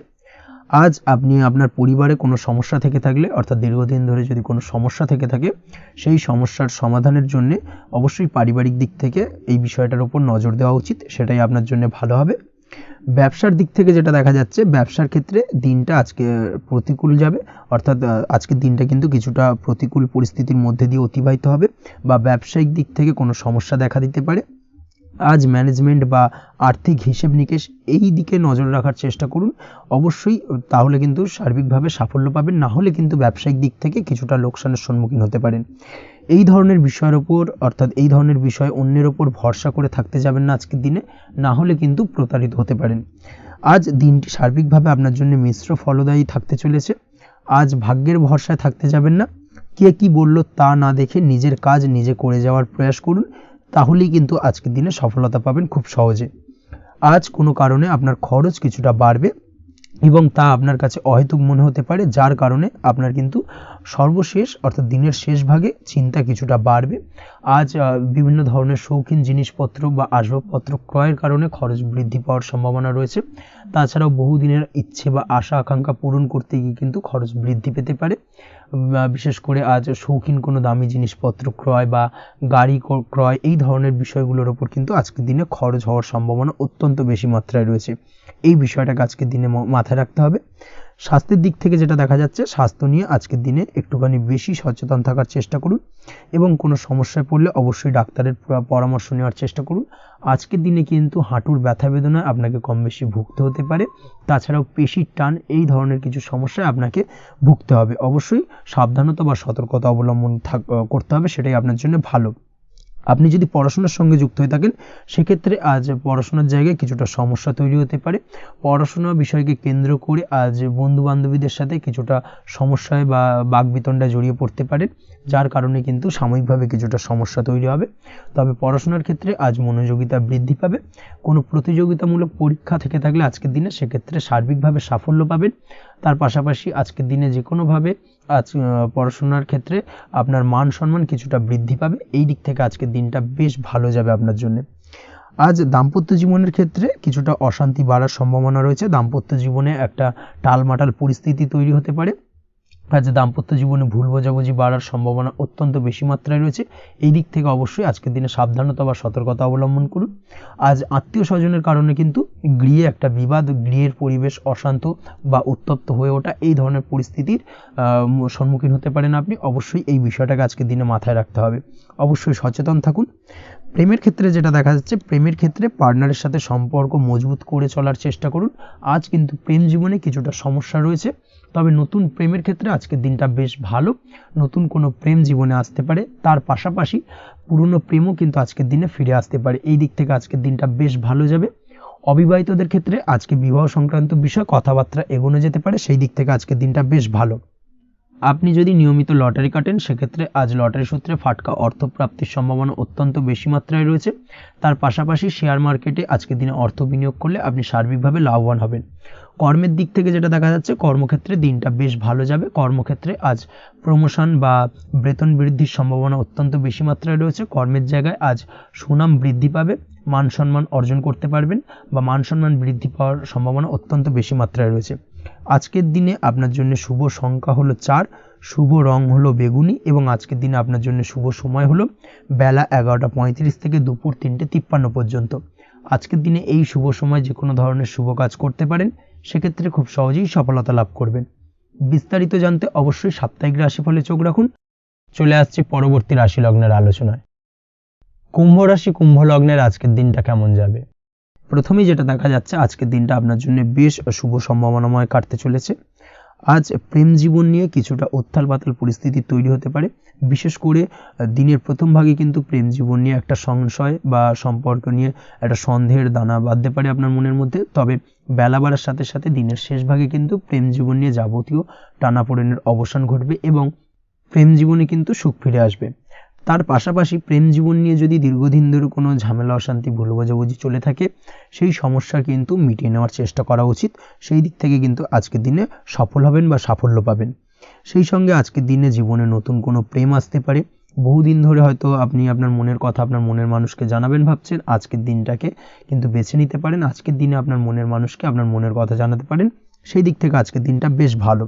আজ আপনি আপনার পরিবারে কোনো সমস্যা থেকে থাকলে অর্থাৎ দীর্ঘদিন ধরে যদি কোনো সমস্যা থেকে থাকে, সেই সমস্যার সমাধানের জন্য অবশ্যই পারিবারিক দিক থেকে এই বিষয়টার উপর নজর দেওয়া উচিত, সেটাই আপনার জন্য ভালো হবে। ব্যবসার দিক থেকে যেটা দেখা যাচ্ছে, ব্যবসার ক্ষেত্রে দিনটা আজকে প্রতিকূল যাবে, অর্থাৎ আজকের দিনটা কিন্তু কিছুটা প্রতিকূল পরিস্থিতির মধ্যে দিয়ে অতিবাহিত হবে বা ব্যবসায়িক দিক থেকে কোনো সমস্যা দেখা দিতে পারে। আজ ম্যানেজমেন্ট বা আর্থিক হিসেব নিকেশ এই দিকে নজর রাখার চেষ্টা করুন অবশ্যই, তাহলে কিন্তু সার্বিকভাবে সাফল্য পাবেন। না হলে কিন্তু ব্যবসায়িক দিক থেকে কিছুটা লোকসানের সম্মুখীন হতে পারেন। এই ধরনের বিষয়ের ওপর অর্থাৎ এই ধরনের বিষয় অন্যের ওপর ভরসা করে থাকতে যাবেন না আজকের দিনে, না হলে কিন্তু প্রতারিত হতে পারেন। আজ দিনটি সার্বিকভাবে আপনার জন্য মিশ্র ফলদায়ী থাকতে চলেছে। আজ ভাগ্যের ভরসায় থাকতে যাবেন না, কে কি বলল তা না দেখে নিজের কাজ নিজে করে যাওয়ার প্রয়াস করুন, তাহলেই কিন্তু আজকের দিনে সফলতা পাবেন খুব সহজে। আজ কোনো কারণে আপনার খরচ কিছুটা বাড়বে এবং তা আপনার কাছে অহেতুক মনে হতে পারে, যার কারণে আপনার কিন্তু সর্বশেষ অর্থাৎ দিনের শেষ ভাগে চিন্তা কিছুটা বাড়বে। আজ বিভিন্ন ধরনের শৌখিন জিনিসপত্র বা আসবাবপত্র ক্রয়ের কারণে খরচ বৃদ্ধি পাওয়ার সম্ভাবনা রয়েছে। তাছাড়াও বহুদিনের ইচ্ছে বা আশা আকাঙ্ক্ষা পূরণ করতে গিয়ে কিন্তু খরচ বৃদ্ধি পেতে পারে। বিশেষ করে আজ শৌখিন কোনো দামি জিনিসপত্র ক্রয় বা গাড়ি ক্রয় এই ধরনের বিষয়গুলোর ওপর কিন্তু আজকের দিনে খরচ হওয়ার সম্ভাবনা অত্যন্ত বেশি মাত্রায় রয়েছে। এই বিষয়টাকে আজকের দিনে মাথায় রাখতে হবে। স্বাস্থ্যের দিক থেকে যেটা দেখা যাচ্ছে, স্বাস্থ্য নিয়ে আজকের দিনে একটুখানি বেশি সচেতন থাকার চেষ্টা করুন এবং কোনো সমস্যায় পড়লে অবশ্যই ডাক্তারের পরামর্শ নেওয়ার চেষ্টা করুন। আজকের দিনে কিন্তু হাঁটুর ব্যথা বেদনায় আপনাকে কম বেশি ভুগতে হতে পারে। তাছাড়াও পেশির টান এই ধরনের কিছু সমস্যায় আপনাকে ভুগতে হবে। অবশ্যই সাবধানতা বা সতর্কতা অবলম্বন করতে হবে, সেটাই আপনার জন্য ভালো। আপনি যদি পড়াশোনার সঙ্গে যুক্ত হয়ে থাকেন সেক্ষেত্রে আজ পড়াশোনার জায়গায় কিছুটা সমস্যা তৈরি হতে পারে। পড়াশোনা বিষয়কে কেন্দ্র করে আজ বন্ধু বান্ধবীদের সাথে কিছুটা সমস্যায় বা বাকবিতণ্ডায় জড়িয়ে পড়তে পারেন, যার কারণে কিন্তু সাময়িকভাবে কিছুটা সমস্যা তৈরি হবে। তবে পড়াশোনার ক্ষেত্রে আজ মনোযোগিতা বৃদ্ধি পাবে। কোনো প্রতিযোগিতামূলক পরীক্ষা থেকে থাকলে আজকের দিনে সেক্ষেত্রে সার্বিকভাবে সাফল্য পাবেন। তার পাশাপাশি আজকের দিনে যে কোনোভাবে আজ পড়াশোনার ক্ষেত্রে আপনার মান সম্মান কিছুটা বৃদ্ধি পাবে। এই দিক থেকে আজকের দিনটা বেশ ভালো যাবে আপনার জন্য। আজ দাম্পত্য জীবনের ক্ষেত্রে কিছুটা অশান্তি বাড়ার সম্ভাবনা রয়েছে। দাম্পত্য জীবনে একটা টালমাটাল পরিস্থিতি তৈরি হতে পারে। আজ দাম্পত্য জীবনে ভুল বোঝাবুঝি বাড়ার সম্ভাবনা অত্যন্ত বেশি মাত্রায় রয়েছে। এই দিক থেকে অবশ্যই আজকের দিনে সাবধানতা বা সতর্কতা অবলম্বন করুন। আজ আত্মীয় স্বজনের কারণে কিন্তু গৃহে একটা বিবাদ, গৃহের পরিবেশ অশান্ত বা উত্তপ্ত হয়ে ওঠা, এই ধরনের পরিস্থিতির সম্মুখীন হতে পারেন আপনি। অবশ্যই এই বিষয়টাকে আজকের দিনে মাথায় রাখতে হবে। অবশ্যই সচেতন থাকুন। প্রেমের ক্ষেত্রে যেটা দেখা যাচ্ছে, প্রেমের ক্ষেত্রে পার্টনারের সাথে সম্পর্ক মজবুত করে চলার চেষ্টা করুন। আজ কিন্তু প্রেম জীবনে কিছুটা সমস্যা রয়েছে, তবে নতুন প্রেমের ক্ষেত্রে আজকের দিনটা বেশ ভালো। নতুন কোনো প্রেম জীবনে আসতে পারে, তার পাশাপাশি পুরনো প্রেমও কিন্তু আজকের দিনে ফিরে আসতে পারে। এই দিক থেকে আজকের দিনটা বেশ ভালো যাবে। অবিবাহিতদের ক্ষেত্রে আজকে বিবাহ সংক্রান্ত বিষয় কথাবার্তা এগোনো যেতে পারে, সেই দিক থেকে আজকের দিনটা বেশ ভালো। আপনি যদি নিয়মিত লটারি কাটেন, সেক্ষেত্রে আজ লটারি সূত্রে ফাটকা অর্থপ্রাপ্তির সম্ভাবনা অত্যন্ত বেশি মাত্রায় রয়েছে। তার পাশাপাশি শেয়ার মার্কেটে আজকের দিনে অর্থ বিনিয়োগ করলে আপনি সার্বিকভাবে লাভবান হবেন। কর্মের দিক থেকে যেটা দেখা যাচ্ছে, কর্মক্ষেত্রে দিনটা বেশ ভালো যাবে। কর্মক্ষেত্রে আজ প্রমোশন বা বেতন বৃদ্ধির সম্ভাবনা অত্যন্ত বেশি মাত্রায় রয়েছে। কর্মের জায়গায় আজ সুনাম বৃদ্ধি পাবে, মান সম্মান অর্জন করতে পারবেন বা মান সম্মান বৃদ্ধি পাওয়ার সম্ভাবনা অত্যন্ত বেশি মাত্রায় রয়েছে। আজকের দিনে আপনার জন্য শুভ সংখ্যা হলো 4, শুভ রং হলো বেগুনি এবং আজকের দিনে আপনার জন্য শুভ সময় হলো বেলা 11:35 থেকে দুপুর 3:53 পর্যন্ত। আজকের দিনে এই শুভ সময় যে কোনো ধরনের শুভ কাজ করতে পারেন, সেক্ষেত্রে খুব সহজেই সফলতা লাভ করবেন। বিস্তারিত জানতে অবশ্যই সাপ্তাহিক রাশিফলে চোখ রাখুন। চলে আসছে পরবর্তী রাশি লগ্নের আলোচনায়। কুম্ভ রাশি, কুম্ভ লগ্নের আজকের দিনটা কেমন যাবে? প্রথমেই যেটা দেখা যাচ্ছে, আজকের দিনটা আপনার জন্য বেশ শুভ সম্ভাবনাময় কাটতে চলেছে। আজ প্রেম জীবন নিয়ে কিছুটা উত্থাল পাতাল পরিস্থিতি তৈরি হতে পারে। বিশেষ করে দিনের প্রথম ভাগে কিন্তু প্রেম জীবন নিয়ে একটা সংশয় বা সম্পর্ক নিয়ে একটা সন্দেহের দানা বাঁধতে পারে আপনার মনের মধ্যে। তবে বেলা বাড়ার সাথে সাথে দিনের শেষ ভাগে কিন্তু প্রেম জীবন নিয়ে যাবতীয় টানাপোড়েনের অবসান ঘটবে এবং প্রেম জীবনে কিন্তু সুখ ফিরে আসবে। তার পাশাপাশি প্রেম জীবন নিয়ে যদি দীর্ঘদিন ধরে কোনো ঝামেলা অশান্তি ভুল বোঝাবুঝি চলে থাকে, সেই সমস্যা কিন্তু মিটিয়ে নেওয়ার চেষ্টা করা উচিত। সেই দিক থেকে কিন্তু আজকের দিনে সফল হবেন বা সাফল্য পাবেন। সেই সঙ্গে আজকের দিনে জীবনে নতুন কোনো প্রেম আসতে পারে। বহুদিন ধরে হয়তো আপনি আপনার মনের কথা আপনার মনের মানুষকে জানাবেন ভাবছেন, আজকের দিনটাকে কিন্তু বেছে নিতে পারেন। আজকের দিনে আপনার মনের মানুষকে আপনার মনের কথা জানাতে পারেন। সেই দিক থেকে আজকের দিনটা বেশ ভালো।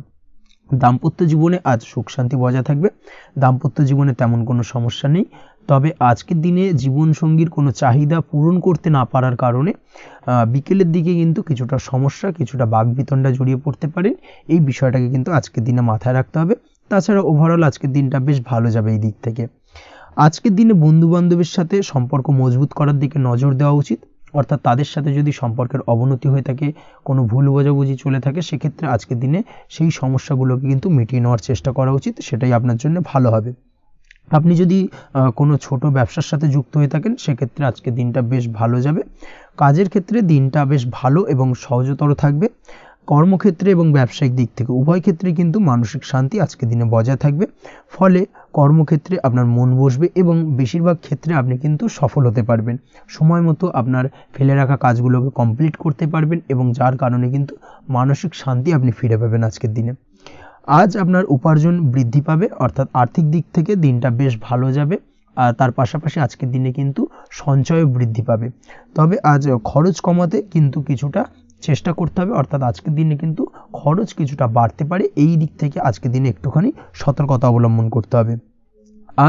দাম্পত্য জীবনে আজ সুখ শান্তি বজায় থাকবে। দাম্পত্য জীবনে তেমন কোনো সমস্যা নেই। তবে আজকের দিনে জীবনসঙ্গীর কোনো চাহিদা পূরণ করতে না পারার কারণে বিকেলের দিকে কিন্তু কিছুটা সমস্যা, কিছুটা বাকবিতণ্ডা জড়িয়ে পড়তে পারেন। এই বিষয়টাকে কিন্তু আজকের দিনে মাথায় রাখতে হবে। তাছাড়া ওভারঅল আজকের দিনটা বেশ ভালো যাবে এই দিক থেকে। আজকের দিনে বন্ধু বান্ধবের সাথে সম্পর্ক মজবুত করার দিকে নজর দেওয়া উচিত। অর্থাৎ তাদের সাথে যদি সম্পর্কের অবনতি হয়ে থাকে, কোনো ভুল বোঝাবুঝি চলে থাকে, সেক্ষেত্রে আজকের দিনে সেই সমস্যাগুলোকে কিন্তু মিটিয়ে নেওয়ার চেষ্টা করা উচিত। সেটাই আপনার জন্য ভালো হবে। আপনি যদি কোনো ছোট ব্যবসার সাথে যুক্ত হয়ে থাকেন, সেক্ষেত্রে আজকের দিনটা বেশ ভালো যাবে। কাজের ক্ষেত্রে দিনটা বেশ ভালো এবং সহজতর থাকবে। কর্মক্ষেত্রে এবং ব্যবসায়িক দিক থেকে উভয় ক্ষেত্রে কিন্তু মানসিক শান্তি আজকের দিনে বজায় থাকবে। ফলে কর্মক্ষেত্রে আপনার মন বসবে এবং বেশিরভাগ ক্ষেত্রে আপনি কিন্তু সফল হতে পারবেন। সময় মতো আপনার ফেলে রাখা কাজগুলোকে কমপ্লিট করতে পারবেন এবং যার কারণে কিন্তু মানসিক শান্তি আপনি ফিরে পাবেন আজকের দিনে। আজ আপনার উপার্জন বৃদ্ধি পাবে, অর্থাৎ আর্থিক দিক থেকে দিনটা বেশ ভালো যাবে। আর তার পাশাপাশি আজকের দিনে কিন্তু সঞ্চয় বৃদ্ধি পাবে। তবে আজ খরচ কমাতে কিন্তু কিছুটা চেষ্টা করতে হবে, অর্থাৎ আজকের দিনে কিন্তু খরচ কিছুটা বাড়তে পারে। এই দিক থেকে আজকের দিনে একটুখানি সতর্কতা অবলম্বন করতে হবে।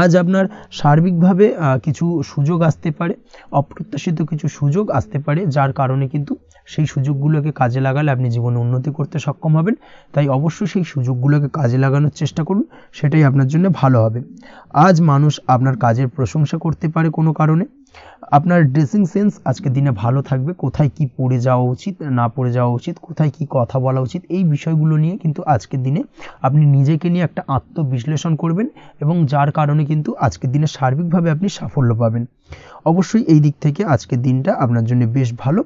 আজ আপনার সার্বিকভাবে কিছু সুযোগ আসতে পারে, অপ্রত্যাশিত কিছু সুযোগ আসতে পারে, যার কারণে কিন্তু সেই সুযোগগুলোকে কাজে লাগালে আপনি জীবনে উন্নতি করতে সক্ষম হবেন। তাই অবশ্যই সেই সুযোগগুলোকে কাজে লাগানোর চেষ্টা করুন, সেটাই আপনার জন্য ভালো হবে। আজ মানুষ আপনার কাজের প্রশংসা করতে পারে কোনো কারণে। আপনার ড্রেসিং সেন্স আজকের দিনে ভালো থাকবে। কোথায় কি পরে যাওয়া উচিত, না পরে যাওয়া উচিত, কোথায় কি কথা বলা উচিত, এই বিষয়গুলো নিয়ে কিন্তু আজকের দিনে আপনি নিজেকে নিয়ে একটা আত্মবিশ্লেষণ করবেন এবং যার কারণে কিন্তু আজকের দিনে সার্বিকভাবে আপনি সাফল্য পাবেন। অবশ্যই এই দিক থেকে আজকের দিনটা আপনার জন্য বেশ ভালো।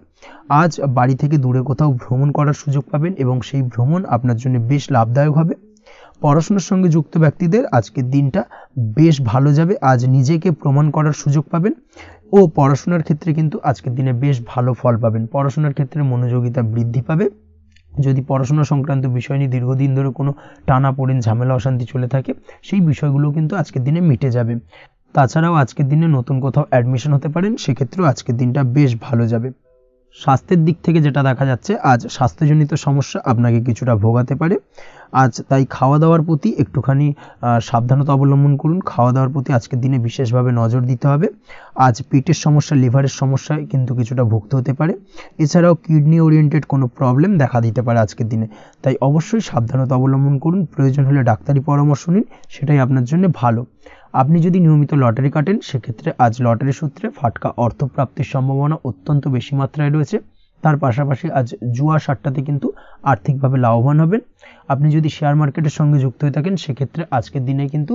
আজ বাড়ি থেকে দূরে কোথাও ভ্রমণ করার সুযোগ পাবেন এবং সেই ভ্রমণ আপনার জন্য বেশ লাভদায়ক হবে। পড়াশোনার সঙ্গে যুক্ত ব্যক্তিদের আজকের দিনটা বেশ ভালো যাবে। আজ নিজেকে প্রমাণ করার সুযোগ পাবেন ও পড়াশোনার ক্ষেত্রে কিন্তু আজকের দিনে বেশ ভালো ফল পাবেন। পড়াশোনার ক্ষেত্রে মনোযোগিতা বৃদ্ধি পাবে। যদি পড়াশোনা সংক্রান্ত বিষয় নিয়ে দীর্ঘদিন ধরে কোনো টানাপোড়েন ঝামেলা অশান্তি চলে থাকে, সেই বিষয়গুলো কিন্তু আজকের দিনে মিটে যাবে। তাছাড়াও আজকের দিনে নতুন কোথাও অ্যাডমিশন হতে পারেন, সেক্ষেত্রেও আজকের দিনটা বেশ ভালো যাবে। স্বাস্থ্যের দিক থেকে যেটা দেখা যাচ্ছে, আজ স্বাস্থ্যজনিত সমস্যা আপনাকে কিছুটা ভোগাতে পারে। আজ তাই খাওয়া দাওয়ার প্রতি একটুখানি সাবধানতা অবলম্বন করুন। খাওয়া দাওয়ার প্রতি আজকের দিনে বিশেষভাবে নজর দিতে হবে। আজ পেটের সমস্যা, লিভারের সমস্যায় কিন্তু কিছুটা ভুগতে হতে পারে। এছাড়াও কিডনি ওরিয়েন্টেড কোনো প্রবলেম দেখা দিতে পারে আজকের দিনে, তাই অবশ্যই সাবধানতা অবলম্বন করুন। প্রয়োজন হলে ডাক্তারি পরামর্শ নিন, সেটাই আপনার জন্য ভালো। আপনি যদি নিয়মিত লটারি কাটেন, সেক্ষেত্রে আজ লটারি সূত্রে ফাটকা অর্থপ্রাপ্তির সম্ভাবনা অত্যন্ত বেশি মাত্রায় রয়েছে। তার পাশাপাশি আজ জুয়া সাট্টাতে কিন্তু আর্থিকভাবে লাভবান হবেন। আপনি যদি শেয়ার মার্কেটের সঙ্গে যুক্ত হয়ে থাকেন, সেক্ষেত্রে আজকের দিনে কিন্তু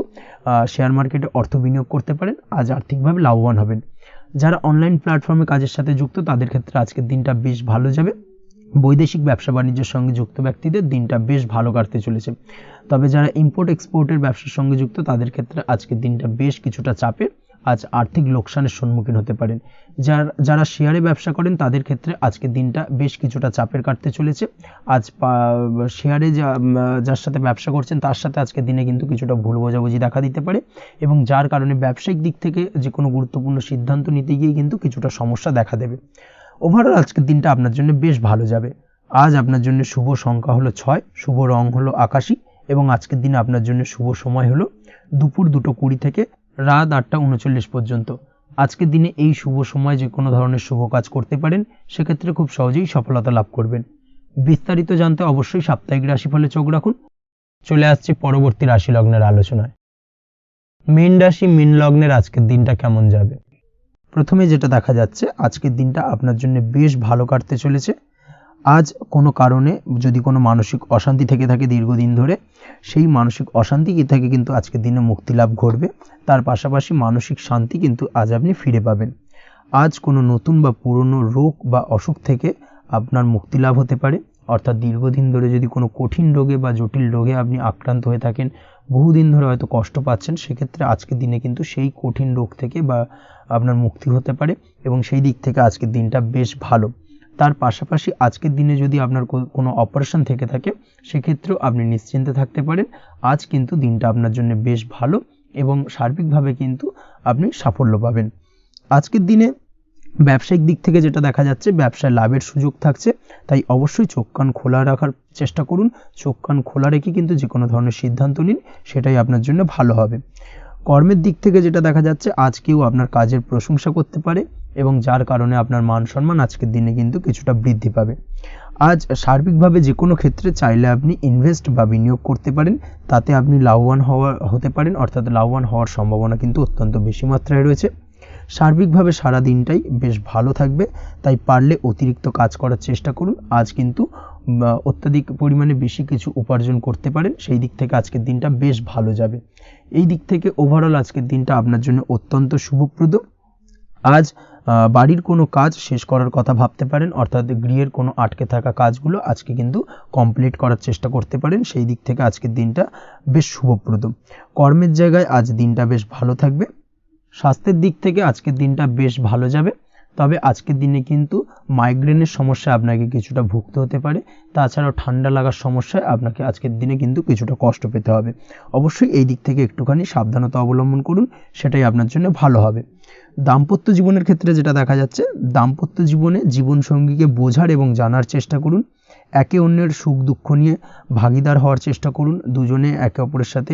শেয়ার মার্কেটে অর্থ বিনিয়োগ করতে পারেন, আজ আর্থিকভাবে লাভবান হবেন। যারা অনলাইন প্ল্যাটফর্মে কাজের সাথে যুক্ত, তাদের ক্ষেত্রে আজকের দিনটা বেশ ভালো যাবে। বৈদেশিক ব্যবসা বাণিজ্যের সঙ্গে যুক্ত ব্যক্তিদের দিনটা বেশ ভালো কাটতে চলেছে। তবে যারা ইম্পোর্ট এক্সপোর্টের ব্যবসার সঙ্গে যুক্ত, তাদের ক্ষেত্রে আজকের দিনটা বেশ কিছুটা চাপের। আজ আর্থিক লোকসানের সম্মুখীন হতে পারেন। যারা শেয়ারে ব্যবসা করেন, তাদের ক্ষেত্রে আজকের দিনটা বেশ কিছুটা চাপের কাটতে চলেছে। আজ শেয়ারে যার সাথে ব্যবসা করছেন, তার সাথে আজকের দিনে কিন্তু কিছুটা ভুল বোঝাবুঝি দেখা দিতে পারে, এবং যার কারণে ব্যবসায়িক দিক থেকে যে কোনো গুরুত্বপূর্ণ সিদ্ধান্ত নিতে গিয়ে কিন্তু কিছুটা সমস্যা দেখা দেবে। ওভারঅল আজকের দিনটা আপনার জন্য বেশ ভালো যাবে। আজ আপনার জন্য শুভ সংখ্যা হলো 6, শুভ রং হলো আকাশী, এবং আজকের দিনে আপনার জন্য শুভ সময় হলো দুপুর 2:20 থেকে রাত 8:39 পর্যন্ত। আজকের দিনে এই শুভ সময় যে কোনো ধরনের শুভ কাজ করতে পারেন, সেক্ষেত্রে খুব সহজেই সফলতা লাভ করবেন। বিস্তারিত জানতে অবশ্যই সাপ্তাহিক রাশিফলে চোখ রাখুন। চলে আসছে পরবর্তী রাশি লগ্নের আলোচনায়। মীন রাশি, মীন লগ্নের আজকের দিনটা কেমন যাবে? প্রথমে যেটা দেখা যাচ্ছে, আজকের দিনটা আপনার জন্য বেশ ভালো কাটতে চলেছে। আজ কোনো কারণে যদি কোনো মানসিক অশান্তি থেকে থাকে দীর্ঘদিন ধরে, সেই মানসিক অশান্তি থেকে কিন্তু আজকের দিনে মুক্তি লাভ ঘটবে। তার পাশাপাশি মানসিক শান্তি কিন্তু আজ আপনি ফিরে পাবেন। আজ কোনো নতুন বা পুরনো রোগ বা অসুখ থেকে আপনার মুক্তি লাভ হতে পারে। অর্থাৎ দীর্ঘদিন ধরে যদি কোনো কঠিন রোগে বা জটিল রোগে আপনি আক্রান্ত হয়ে থাকেন, বহুদিন ধরে হয়তো কষ্ট পাচ্ছেন, সেক্ষেত্রে আজকের দিনে কিন্তু সেই কঠিন রোগ থেকে বা আপনার মুক্তি হতে পারে, এবং সেই দিক থেকে আজকের দিনটা বেশ ভালো। তার পাশাপাশি আজকের দিনে যদি আপনার কোনো অপারেশন থেকে থাকে, সেক্ষেত্রেও আপনি নিশ্চিন্তে থাকতে পারেন। আজ কিন্তু দিনটা আপনার জন্য বেশ ভালো, এবং সার্বিকভাবে কিন্তু আপনি সাফল্য পাবেন। আজকের দিনে ব্যবসায়িক দিক থেকে যেটা দেখা যাচ্ছে, ব্যবসায় লাভের সুযোগ থাকছে, তাই অবশ্যই চোখ কান খোলা রাখার চেষ্টা করুন। চোখ কান খোলা রেখে কিন্তু যে কোনো ধরনের সিদ্ধান্ত নিন, সেটাই আপনার জন্য ভালো হবে। কর্মের দিক থেকে যেটা দেখা যাচ্ছে, আজ কেউ আপনার কাজের প্রশংসা করতে পারে, এবং যার কারণে আপনার মান সম্মান আজকের দিনে কিন্তু কিছুটা বৃদ্ধি পাবে। আজ সার্বিকভাবে যে কোনো ক্ষেত্রে চাইলে আপনি ইনভেস্ট বা বিনিয়োগ করতে পারেন, তাতে আপনি লাভবান হতে পারেন, অর্থাৎ লাভবান হওয়ার সম্ভাবনা কিন্তু অত্যন্ত বেশি মাত্রায় রয়েছে। সার্বিকভাবে সারা দিনটাই বেশ ভালো থাকবে, তাই পারলে অতিরিক্ত কাজ করার চেষ্টা করুন। আজ কিন্তু অত্যাধিক পরিমাণে বেশি কিছু উপার্জন করতে পারেন, সেই দিক থেকে আজকের দিনটা বেশ ভালো যাবে। এই দিক থেকে ওভারঅল আজকের দিনটা আপনার জন্য অত্যন্ত শুভপ্রদ। আজ বাড়ির কোনো কাজ শেষ করার কথা ভাবতে পারেন, অর্থাৎ গৃহের কোনো আটকে থাকা কাজগুলো আজকে কিন্তু কমপ্লিট করার চেষ্টা করতে পারেন। সেই দিক থেকে আজকের দিনটা বেশ শুভপ্রদ। কর্মের জায়গায় আজ দিনটা বেশ ভালো থাকবে। স্বাস্থ্যের দিক থেকে আজকের দিনটা বেশ ভালো যাবে, তবে আজকের দিনে কিন্তু মাইগ্রেনের সমস্যা আপনাকে কিছুটা ভুগতে হতে পারে। তাছাড়াও ঠান্ডা লাগার সমস্যায় আপনাকে আজকের দিনে কিন্তু কিছুটা কষ্ট পেতে হবে। অবশ্যই এই দিক থেকে একটুখানি সাবধানতা অবলম্বন করুন, সেটাই আপনার জন্য ভালো হবে। দাম্পত্য জীবনের ক্ষেত্রে যেটা দেখা যাচ্ছে, দাম্পত্য জীবনে জীবনসঙ্গীকে বোঝার এবং জানার চেষ্টা করুন। একে অন্যের সুখ দুঃখ নিয়ে ভাগিদার হওয়ার চেষ্টা করুন। দুজনে একে অপরের সাথে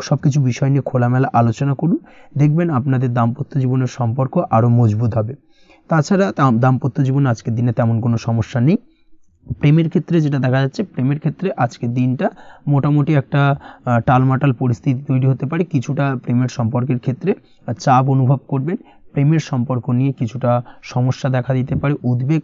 সব কিছু বিষয় নিয়ে খোলামেলা আলোচনা করুন। দেখবেন আপনাদের দাম্পত্য জীবনের সম্পর্ক আরও মজবুত হবে। তাছাড়া দাম্পত্য জীবনে আজকের দিনে তেমন কোনো সমস্যা নেই। প্রেমের ক্ষেত্রে যেটা দেখা যাচ্ছে, প্রেমের ক্ষেত্রে আজকের দিনটা মোটামুটি একটা টালমাটাল পরিস্থিতি তৈরি হতে পারে। কিছুটা প্রেমের সম্পর্কের ক্ষেত্রে চাপ অনুভব করবেন। প্রেমের সম্পর্ক নিয়ে কিছুটা সমস্যা দেখা দিতে পারে, উদ্বেগ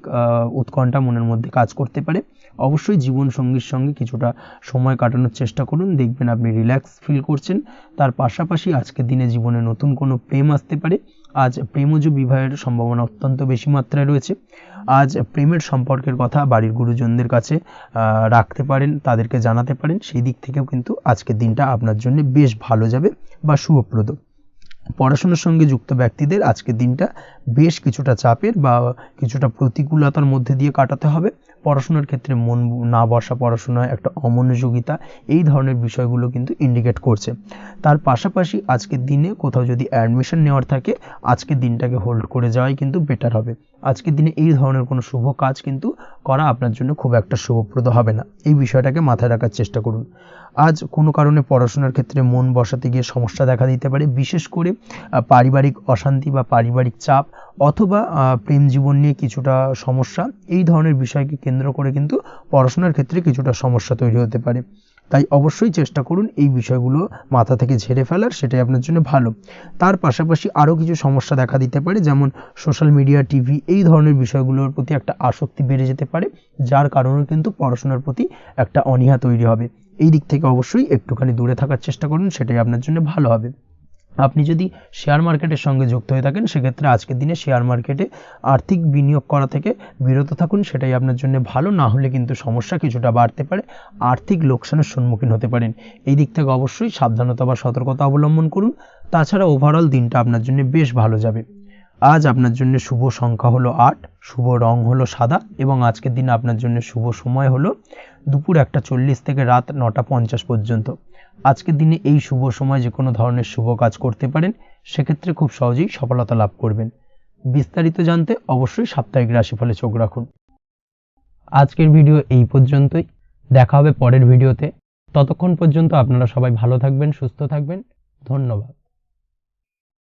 উৎকণ্ঠা মনের মধ্যে কাজ করতে পারে। অবশ্যই জীবনসঙ্গীর সঙ্গে কিছুটা সময় কাটানোর চেষ্টা করুন, দেখবেন আপনি রিল্যাক্স ফিল করছেন। তার পাশাপাশি আজকের দিনে জীবনে নতুন কোনো প্রেম আসতে পারে। আজ প্রেমজ বিবাহের সম্ভাবনা অত্যন্ত বেশি মাত্রায় রয়েছে। আজ প্রেমের সম্পর্কের কথা বাড়ির গুরুজনদের কাছে রাখতে পারেন, তাদেরকে জানাতে পারেন। সেই দিক থেকেও কিন্তু আজকের দিনটা আপনার জন্য বেশ ভালো যাবে বা শুভপ্রদ। পড়াশোনার সঙ্গে যুক্ত ব্যক্তিদের আজকের দিনটা বেশ কিছুটা চাপের বা কিছুটা প্রতিকূলতার মধ্যে দিয়ে কাটাতে হবে। পড়াশোনার ক্ষেত্রে মন না বসা, পড়াশোনায় একটা অমনোযোগিতা, এই ধরনের বিষয়গুলো কিন্তু ইন্ডিকেট করছে। তার পাশাপাশি আজকের দিনে কোথাও যদি অ্যাডমিশন নেওয়ার থাকে, আজকের দিনটাকে হোল্ড করে যাওয়াই কিন্তু বেটার হবে। আজকের দিনে এই ধরনের কোনো শুভ কাজ কিন্তু করা আপনার জন্য খুব একটা শুভপ্রদ হবে না, এই বিষয়টাকে মাথায় রাখার চেষ্টা করুন। আজ কোনো কারণে পড়াশোনার ক্ষেত্রে মন বসাতে গিয়ে সমস্যা দেখা দিতে পারে, বিশেষ করে পারিবারিক অশান্তি বা পারিবারিক চাপ অথবা প্রেম জীবন নিয়ে কিছুটা সমস্যা, এই ধরনের বিষয়কে কেন্দ্র করে কিন্তু পড়াশোনার ক্ষেত্রে কিছুটা সমস্যা তৈরি হতে পারে। তাই অবশ্যই চেষ্টা করুন এই বিষয়গুলো মাথা থেকে ঝেড়ে ফেলার, সেটাই আপনার জন্য ভালো। তার পাশাপাশি আরও কিছু সমস্যা দেখা দিতে পারে, যেমন সোশ্যাল মিডিয়া, টিভি, এই ধরনের বিষয়গুলোর প্রতি একটা আসক্তি বেড়ে যেতে পারে, যার কারণে কিন্তু পড়াশোনার প্রতি একটা অনীহা তৈরি হবে। এই দিক থেকে অবশ্যই একটুখানি দূরে থাকার চেষ্টা করুন, সেটাই আপনার জন্য ভালো হবে। আপনি যদি শেয়ার মার্কেটের সঙ্গে যুক্ত হয়ে থাকেন, সেক্ষেত্রে আজকের দিনে শেয়ার মার্কেটে আর্থিক বিনিয়োগ করা থেকে বিরত থাকুন, সেটাই আপনার জন্য ভালো। না হলে কিন্তু সমস্যা কিছুটা বাড়তে পারে, আর্থিক লোকসানের সম্মুখীন হতে পারেন। এই দিক থেকে অবশ্যই সাবধানতা বা সতর্কতা অবলম্বন করুন। তাছাড়া ওভারঅল দিনটা আপনার জন্য বেশ ভালো যাবে। আজ আপনার জন্য শুভ সংখ্যা হলো 8, শুভ রং হলো সাদা, এবং আজকের দিনে আপনার জন্য শুভ সময় হলো দুপুর 1:40 থেকে রাত 9:50 পর্যন্ত। আজকের দিনে এই শুভ সময় যে কোনো ধরনের শুভ কাজ করতে পারেন, সেক্ষেত্রে খুব সহজেই সফলতা লাভ করবেন। বিস্তারিত জানতে অবশ্যই সাপ্তাহিক রাশিফলে চোখ রাখুন। আজকের ভিডিও এই পর্যন্তই, দেখা হবে পরের ভিডিওতে। ততক্ষণ পর্যন্ত আপনারা সবাই ভালো থাকবেন, সুস্থ থাকবেন। ধন্যবাদ।